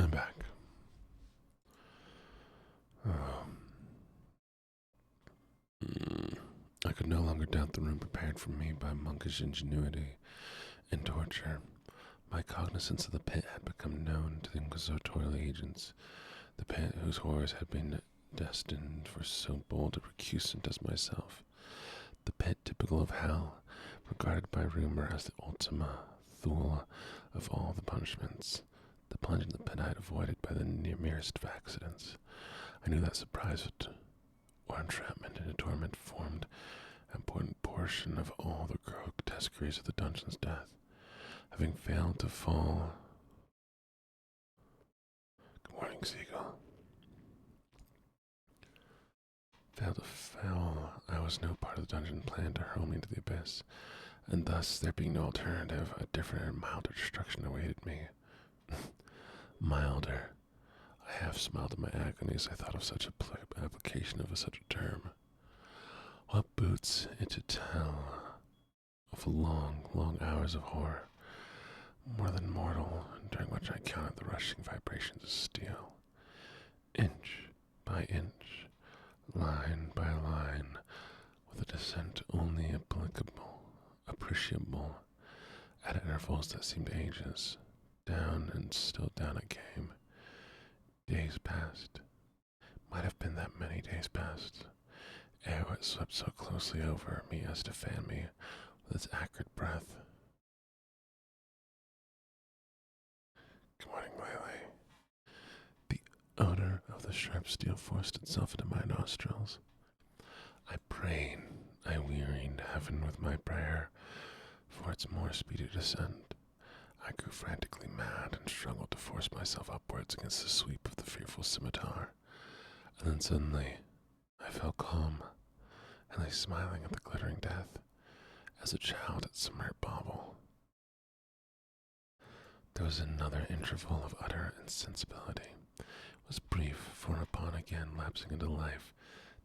I'm back. I could no longer doubt the room prepared for me by monkish ingenuity and torture. My cognizance of the pit had become known to the inquisitorial agents, the pit whose horrors had been destined for so bold a recusant as myself, the pit typical of hell, regarded by rumor as the ultima thule of all the punishments. The plunge in the pit I had avoided by the merest of accidents. I knew that surprise or entrapment into torment formed an important portion of all the grotesqueries of the dungeon's death. Having failed to fall... Good morning, Seagull. Failed to fall I was no part of the dungeon planned to hurl me into the abyss, and thus, there being no alternative, a different and milder destruction awaited me. Milder. I half smiled in my agony as I thought of such application of such a term. What boots it to tell of long, long hours of horror, more than mortal, during which I counted the rushing vibrations of steel, inch by inch, line by line, with a descent only appreciable, at intervals that seemed ages. Down and still down it came. Days passed. Might have been that many days passed, ere it swept so closely over me as to fan me with its acrid breath. Good morning, Lily. The odor of the sharp steel forced itself into my nostrils. I prayed, I wearied heaven with my prayer for its more speedy descent. I grew frantically mad and struggled to force myself upwards against the sweep of the fearful scimitar. And then suddenly, I felt calm, and lay smiling at the glittering death, as a child at some rare bauble. There was another interval of utter insensibility. It was brief, for upon again lapsing into life,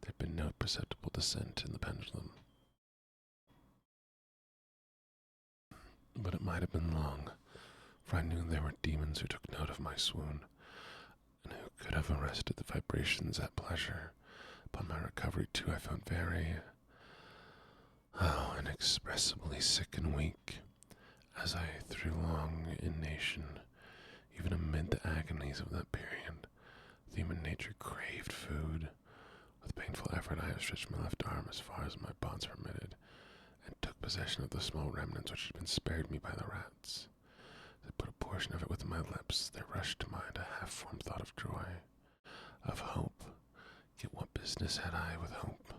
there had been no perceptible descent in the pendulum. But it might have been long, for I knew there were demons who took note of my swoon, and who could have arrested the vibrations at pleasure. Upon my recovery, too, I felt very, inexpressibly sick and weak, as I, through long inanition, even amid the agonies of that period, the human nature craved food. With painful effort, I stretched my left arm as far as my bonds permitted, and took possession of the small remnants which had been spared me by the rats. As I put a portion of it within my lips, there rushed to mind a half-formed thought of joy, of hope. Yet what business had I with hope?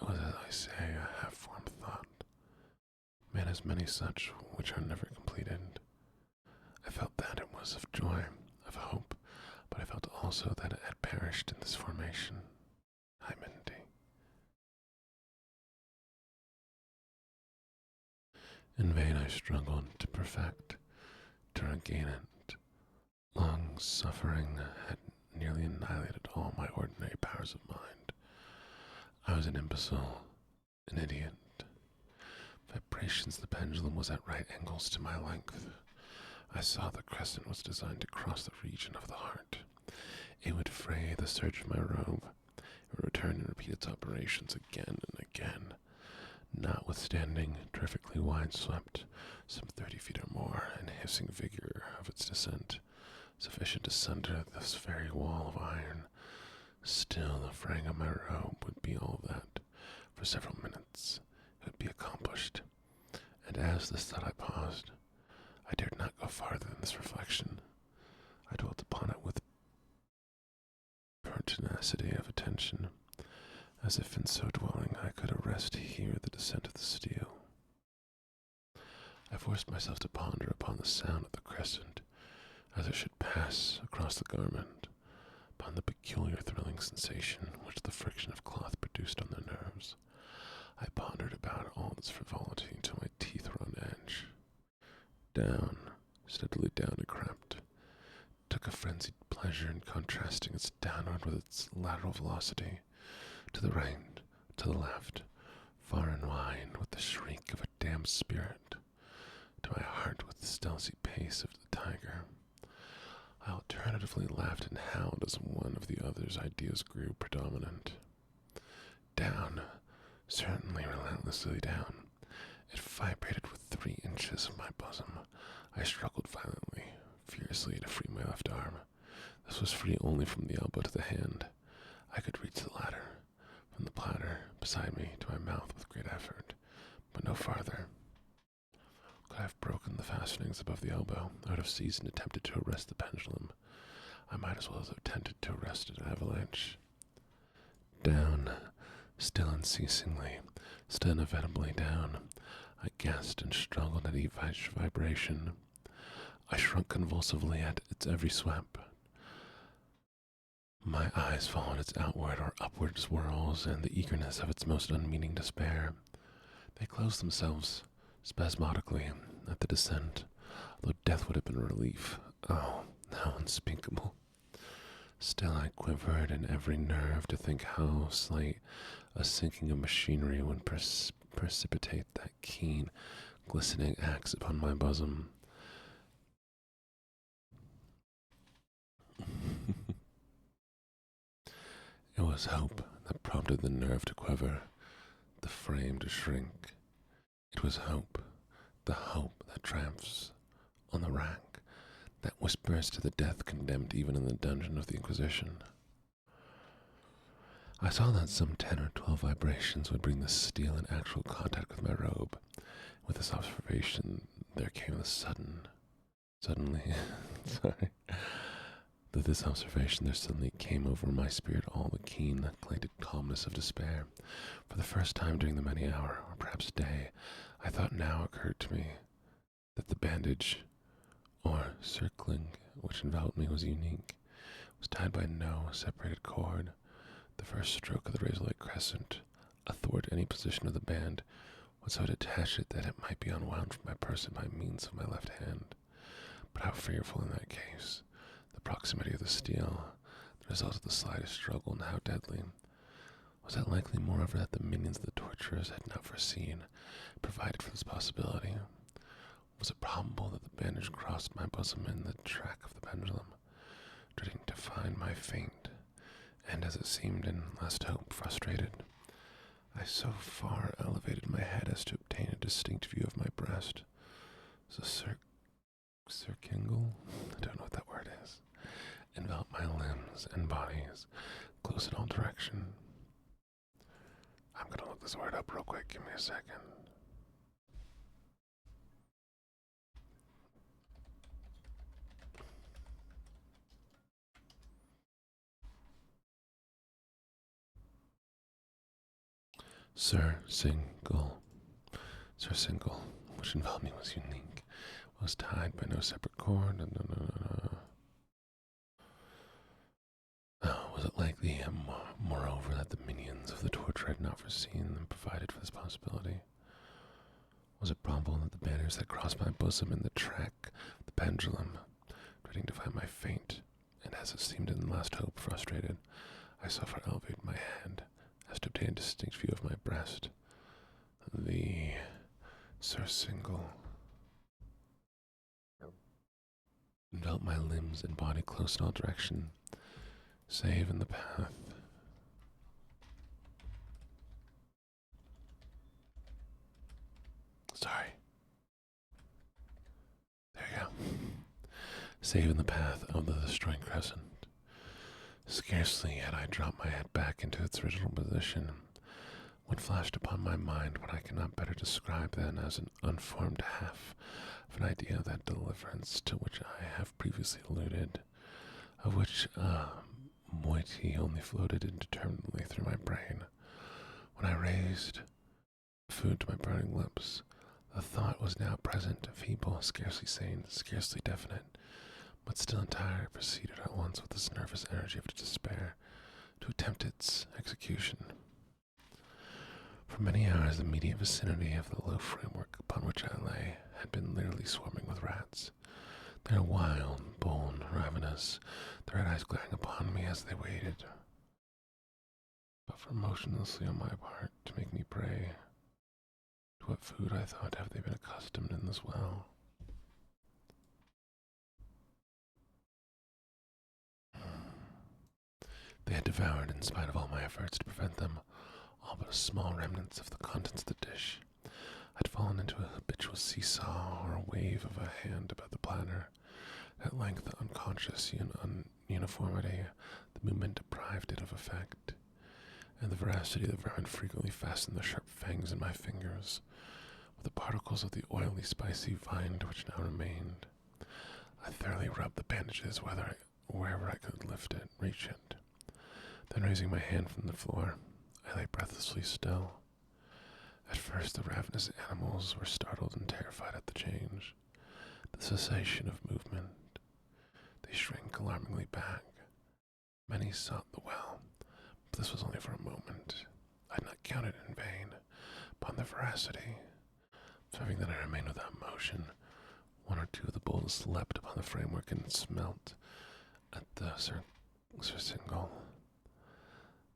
It was, as I say, a half-formed thought. Man has many such which are never completed. I felt that it was of joy, of hope, but I felt also that it had perished in this formation. Hymenity. In vain I struggled to perfect, to regain it. Long suffering had nearly annihilated all my ordinary powers of mind. I was an imbecile, an idiot. Vibrations, the pendulum was at right angles to my length. I saw the crescent was designed to cross the region of the heart. It would fray the serge of my robe. It would return and repeat its operations again and again. Notwithstanding, terrifically wide-swept, some 30 feet or more, and hissing vigor of its descent, sufficient to sunder this very wall of iron, still the fraying of my robe would be all that, for several minutes, it would be accomplished. And as this thought I paused, I dared not go farther than this reflection. I dwelt upon it with pertinacity of attention, as if in so dwelling I could arrest here the descent of the steel. I forced myself to ponder upon the sound of the crescent, as it should pass across the garment, upon the peculiar thrilling sensation which the friction of cloth produced on the nerves. I pondered about all this frivolity until my teeth were on edge. Down, steadily down it crept. Took a frenzied pleasure in contrasting its downward with its lateral velocity, to the right, to the left, far and wide, with the shriek of a damned spirit, to my heart with the stealthy pace of the tiger. I alternatively laughed and howled as one of the other's ideas grew predominant. Down, certainly relentlessly down. It vibrated with 3 inches of my bosom. I struggled violently, furiously, to free my left arm. This was free only from the elbow to the hand. I could reach the latter, from the platter beside me to my mouth with great effort, but no farther. Could I have broken the fastenings above the elbow, I would have seized and attempted to arrest the pendulum. I might as well have attempted to arrest an avalanche. Down, still unceasingly, still inevitably down, I gasped and struggled at each vibration. I shrunk convulsively at its every sweep. My eyes followed its outward or upward swirls and the eagerness of its most unmeaning despair. They closed themselves spasmodically at the descent, though death would have been relief. Oh, how unspeakable. Still I quivered in every nerve to think how slight a sinking of machinery would precipitate that keen, glistening axe upon my bosom. It was hope that prompted the nerve to quiver, the frame to shrink. It was hope, the hope that triumphs on the rack, that whispers to the death condemned even in the dungeon of the Inquisition. I saw that some 10 or 12 vibrations would bring the steel in actual contact with my robe. With this observation, there came the suddenly, there suddenly came over my spirit all the keen, clanted calmness of despair. For the first time during the many hour, or perhaps day, I thought now occurred to me that the bandage, or circling, which enveloped me was unique, was tied by no separated cord. The first stroke of the razor-like crescent, athwart any position of the band, would so detach it that it might be unwound from my person by means of my left hand. But how fearful in that case! The proximity of the steel, the result of the slightest struggle, and how deadly. Was it likely, moreover, that the minions of the torturers had not foreseen, provided for this possibility? Was it probable that the bandage crossed my bosom in the track of the pendulum, dreading to find my faint, and as it seemed in last hope, frustrated? I so far elevated my head as to obtain a distinct view of my breast. The circingle? I don't know what that word is. Enveloped my limbs and bodies, close in all direction. I'm gonna look this word up real quick. Give me a second. Surcingle, which enveloped me was unique, was tied by no separate cord. Was it likely, moreover, that the minions of the torture had not foreseen and provided for this possibility? Was it probable that the banners that crossed my bosom in the track of the pendulum, dreading to find my faint, and as it seemed in last hope, frustrated, I so far elevated my head as to obtain a distinct view of my breast? The surcingle enveloped my limbs and body close in all direction, save in the path. Sorry. There you go. Save in the path of the destroying crescent. Scarcely had I dropped my head back into its original position when flashed upon my mind what I cannot better describe than as an unformed half of an idea of that deliverance to which I have previously alluded, of which moiety only floated indeterminately through my brain. When I raised food to my burning lips, the thought was now present, feeble, scarcely sane, scarcely definite, but still entire. Proceeded at once with this nervous energy of despair to attempt its execution. For many hours, the immediate vicinity of the low framework upon which I lay had been literally swarming with rats. They were wild, bold, ravenous, their red eyes glaring upon me as they waited, but for motionlessly on my part, to make me prey. To what food, I thought, have they been accustomed in this well? They had devoured, in spite of all my efforts to prevent them, all but small remnants of the contents of the dish. I'd fallen into a habitual seesaw or a wave of a hand about the platter. At length, unconscious uniformity, the movement deprived it of effect, and the voracity of the vermin frequently fastened their sharp fangs in my fingers, with the particles of the oily, spicy vine which now remained. I thoroughly rubbed the bandages wherever I could reach it. Then raising my hand from the floor, I lay breathlessly still. At first the ravenous animals were startled and terrified at the change, the cessation of movement. They shrank alarmingly back, Many sought the well, but this was only for a moment. I had not counted in vain upon their veracity. Observing that I remained without motion, one or two of the bolts leapt upon the framework and smelt at the surcingle.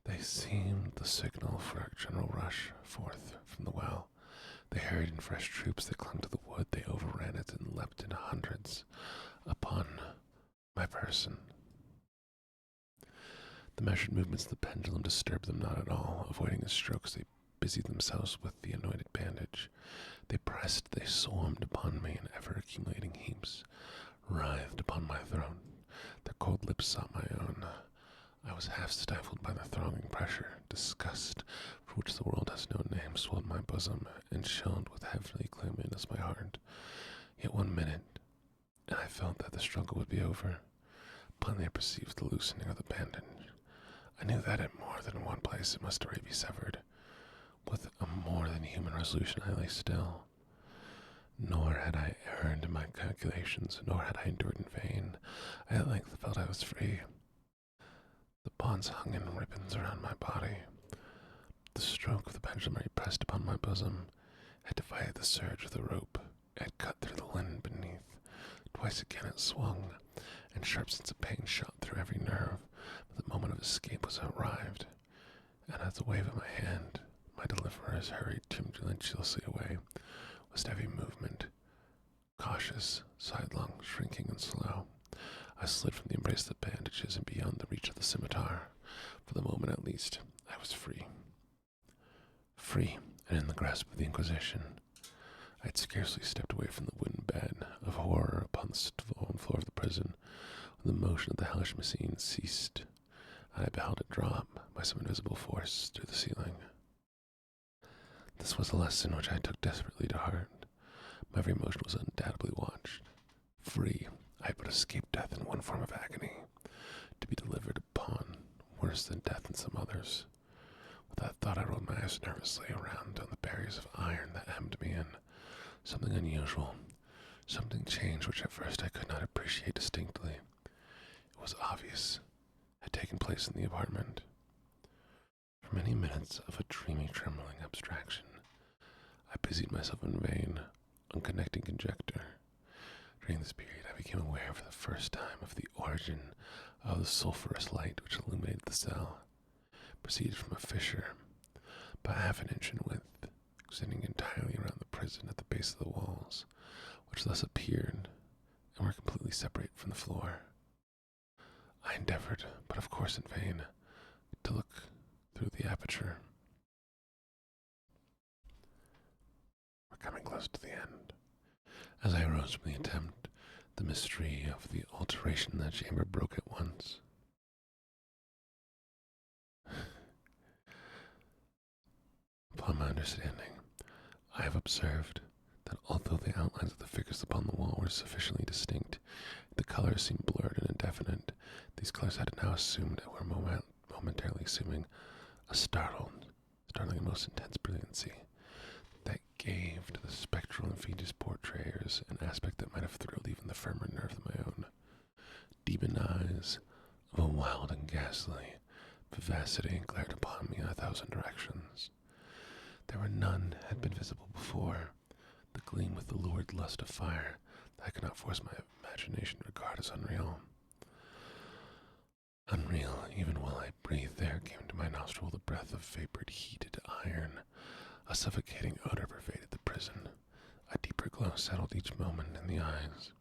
They seemed the signal for a general rush forth from the well. They hurried in fresh troops. They clung to the wood. They overran it and leapt in hundreds upon my person. The measured movements of the pendulum disturbed them not at all. Avoiding his strokes, they busied themselves with the anointed bandage. They pressed, they swarmed upon me in ever-accumulating heaps, writhed upon my throat. Their cold lips sought my own. I was half stifled by the thronging pressure. Disgust, for which the world has no name, swelled my bosom and chilled with heavenly cleanliness my heart. Yet 1 minute, and I felt that the struggle would be over. Plainly I perceived the loosening of the bandage. I knew that in more than one place it must already be severed. With a more than human resolution I lay still. Nor had I erred in my calculations, nor had I endured in vain. I at length felt I was free. The bonds hung in ribbons around my body. The stroke of the pendulum pressed upon my bosom had divided the surge of the rope. It had cut through the linen beneath. Twice again it swung, and sharp sense of pain shot through every nerve. But the moment of escape was arrived, and at the wave of my hand, my deliverers hurried tumultuously away, with heavy movement, cautious, sidelong, shrinking, and slow. I slid from the embrace of the bandages and beyond the reach of the scimitar. For the moment, at least, I was free. Free, and in the grasp of the Inquisition. I had scarcely stepped away from the wooden bed of horror upon the stone floor of the prison when the motion of the hellish machine ceased, and I beheld it drop by some invisible force through the ceiling. This was a lesson which I took desperately to heart. My every motion was undoubtedly watched. Free, I had but escaped death in one form of agony, to be delivered upon worse than death in some others. With that thought I rolled my eyes nervously around on the barriers of iron that hemmed me in. Something unusual, something changed which at first I could not appreciate distinctly. It was obvious, had taken place in the apartment. For many minutes of a dreamy, trembling abstraction, I busied myself in vain on connecting conjecture. During this period, I became aware for the first time of the origin of the sulphurous light which illuminated the cell. It proceeded from a fissure, about half an inch in width, extending entirely around the prison at the base of the walls, which thus appeared and were completely separated from the floor. I endeavored, but of course in vain, to look through the aperture. We're coming close to the end. As I arose from the attempt, the mystery of the alteration in that chamber broke at once. Upon my understanding, I have observed that although the outlines of the figures upon the wall were sufficiently distinct, the colors seemed blurred and indefinite. These colors had now assumed and were momentarily assuming a startling and most intense brilliancy that gave to the spectral and fiendish portrayers an aspect that might have thrilled even the firmer nerves of my own. Demon eyes of a wild and ghastly vivacity glared upon me in 1,000 directions. There were none had been visible before. The gleam with the lurid lust of fire that I could not force my imagination to regard as unreal. Unreal, even while I breathed, there came to my nostril the breath of vapored heated iron. A suffocating odor pervaded the prison. A deeper glow settled each moment in the eyes.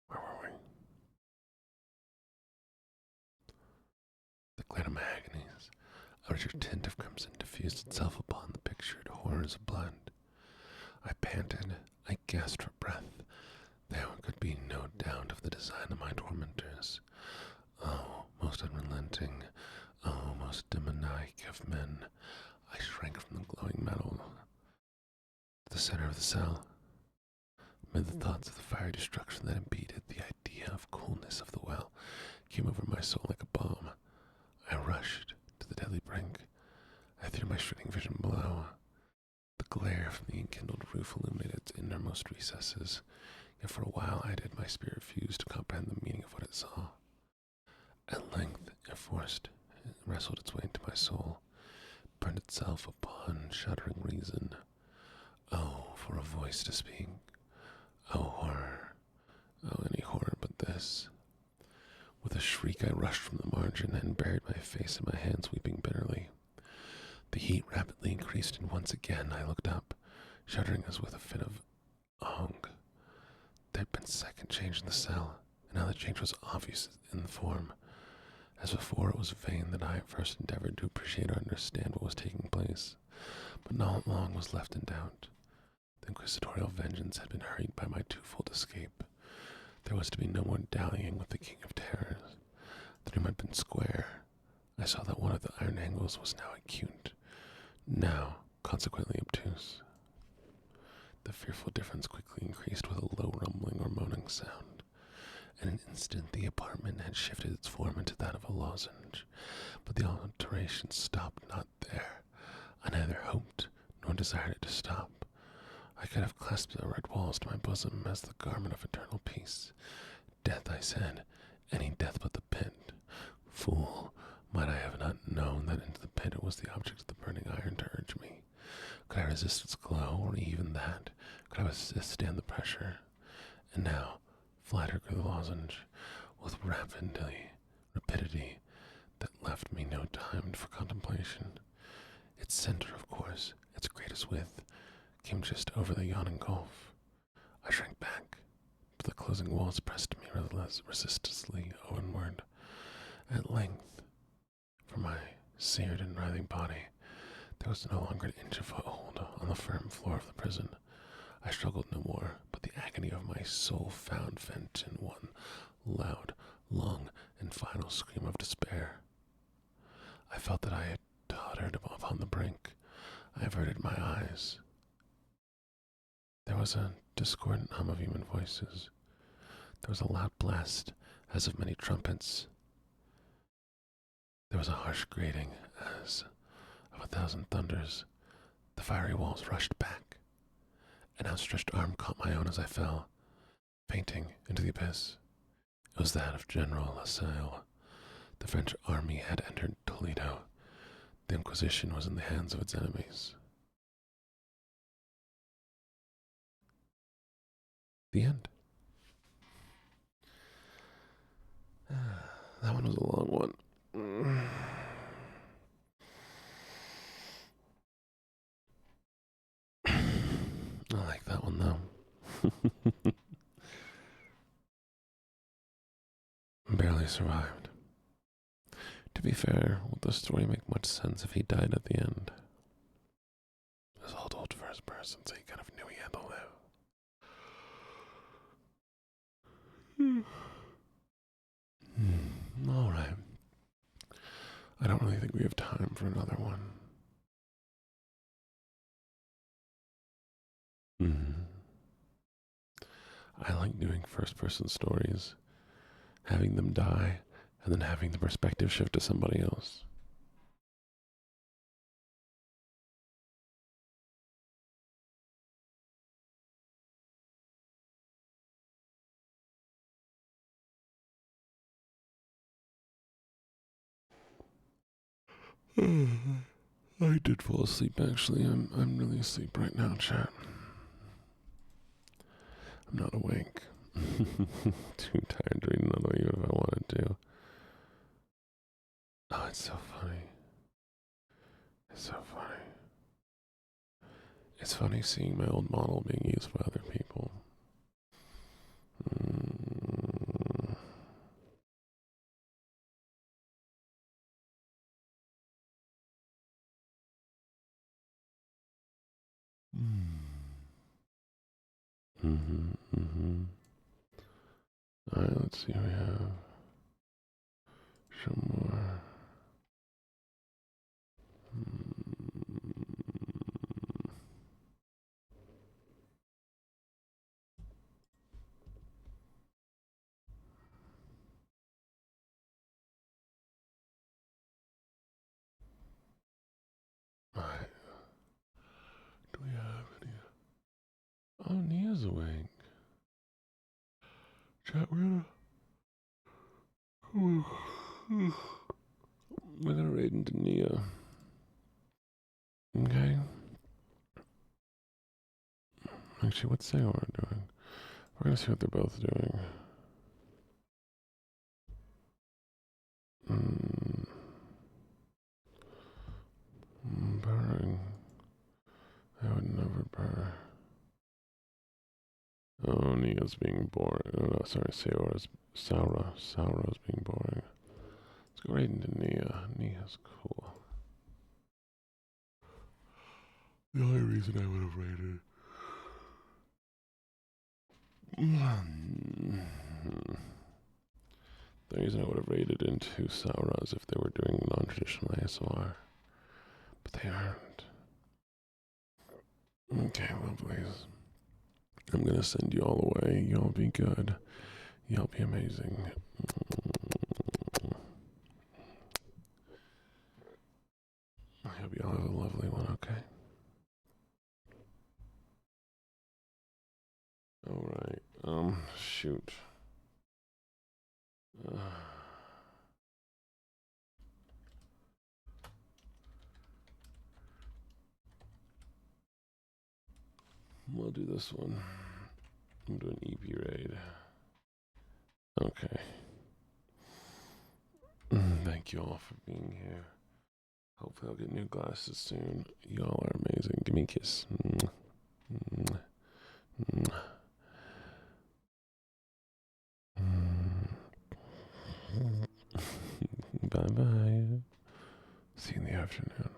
Where were we? The glare of my agonies, a richer tint of crimson diffused itself upon the pictured horrors of blood. I panted, I gasped for breath. There could be no doubt of the design of my tormentors. Oh, most unrelenting, oh, most demoniac of men, I shrank from the glowing metal to the center of the cell. Amid the thoughts of the fiery destruction that impeded, the idea of coolness of the well came over my soul like a bomb. I rushed to the deadly brink. I threw my shrinking vision below. The glare from the enkindled roof illuminated its innermost recesses, yet for a while I did my spirit refuse to comprehend the meaning of what it saw. At length it wrestled its way into my soul, burned itself upon shuddering reason. Oh, for a voice to speak! Oh, horror! Oh, any horror but this! With a shriek I rushed from the margin and buried my face in my hands, weeping bitterly. The heat rapidly increased, and once again I looked up, shuddering as with a fit of ague. There had been a second change in the cell, and now the change was obvious in the form. As before, it was vain that I at first endeavored to appreciate or understand what was taking place, but not long was left in doubt. The inquisitorial vengeance had been hurried by my twofold escape. There was to be no more dallying with the King of Terrors. The room had been square. I saw that one of the iron angles was now acute, now consequently obtuse. The fearful difference quickly increased with a low rumbling or moaning sound. In an instant the apartment had shifted its form into that of a lozenge, but the alteration stopped not there. I neither hoped nor desired it to stop. I could have clasped the red walls to my bosom as the garment of eternal peace. Death, I said, any death but the pit. Fool, might I have not known that into the pit it was the object of the burning iron to urge me? Could I resist its glow, or even that? Could I withstand the pressure? And now, flatter grew the lozenge, with rapidity that left me no time for contemplation. Its center, of course, its greatest width, came just over the yawning gulf. I shrank back, but the closing walls pressed me resistlessly onward. At length, for my seared and writhing body, there was no longer an inch of hold on the firm floor of the prison. I struggled no more, but the agony of my soul found vent in one loud, long, and final scream of despair. I felt that I had tottered upon the brink. I averted my eyes. There was a discordant hum of human voices. There was a loud blast, as of many trumpets. There was a harsh grating, as of 1,000 thunders. The fiery walls rushed back. An outstretched arm caught my own as I fell, fainting into the abyss. It was that of General Lassalle. The French army had entered Toledo. The Inquisition was in the hands of its enemies. The end. That one was a long one. I like that one though. Barely survived. To be fair, would the story make much sense if he died at the end? It was all told first person, so he kind of knew he had to live. Alright. I don't really think we have time for another one. I like doing first-person stories, having them die, and then having the perspective shift to somebody else. I did fall asleep, actually. I'm really asleep right now, chat. I'm not awake. Too tired to read another even if I wanted to. Oh, it's so funny. It's so funny. It's funny seeing my old model being used by other people. Alright, let's see. We have some more. Alright. Do we have Oh, Nia's awake. Chat, we're gonna raid into Nia. Okay. Actually, what's Sayora doing? We're gonna see what they're both doing. Purring. I would never purr. Oh, Nia's being boring. Oh, no, sorry, Saura's being boring. Let's go right into Nia. Nia's cool. The only reason I would have raided. The reason I would have raided into Saura is if they were doing non-traditional ASMR. But they aren't. Okay, lovelies. I'm gonna send you all away. Y'all be good. Y'all be amazing. I hope y'all have a lovely one, okay? Alright, shoot. We'll do this one. I'm doing EP raid. Okay. Thank you all for being here. Hopefully I'll get new glasses soon. Y'all are amazing. Give me a kiss. Bye-bye. See you in the afternoon.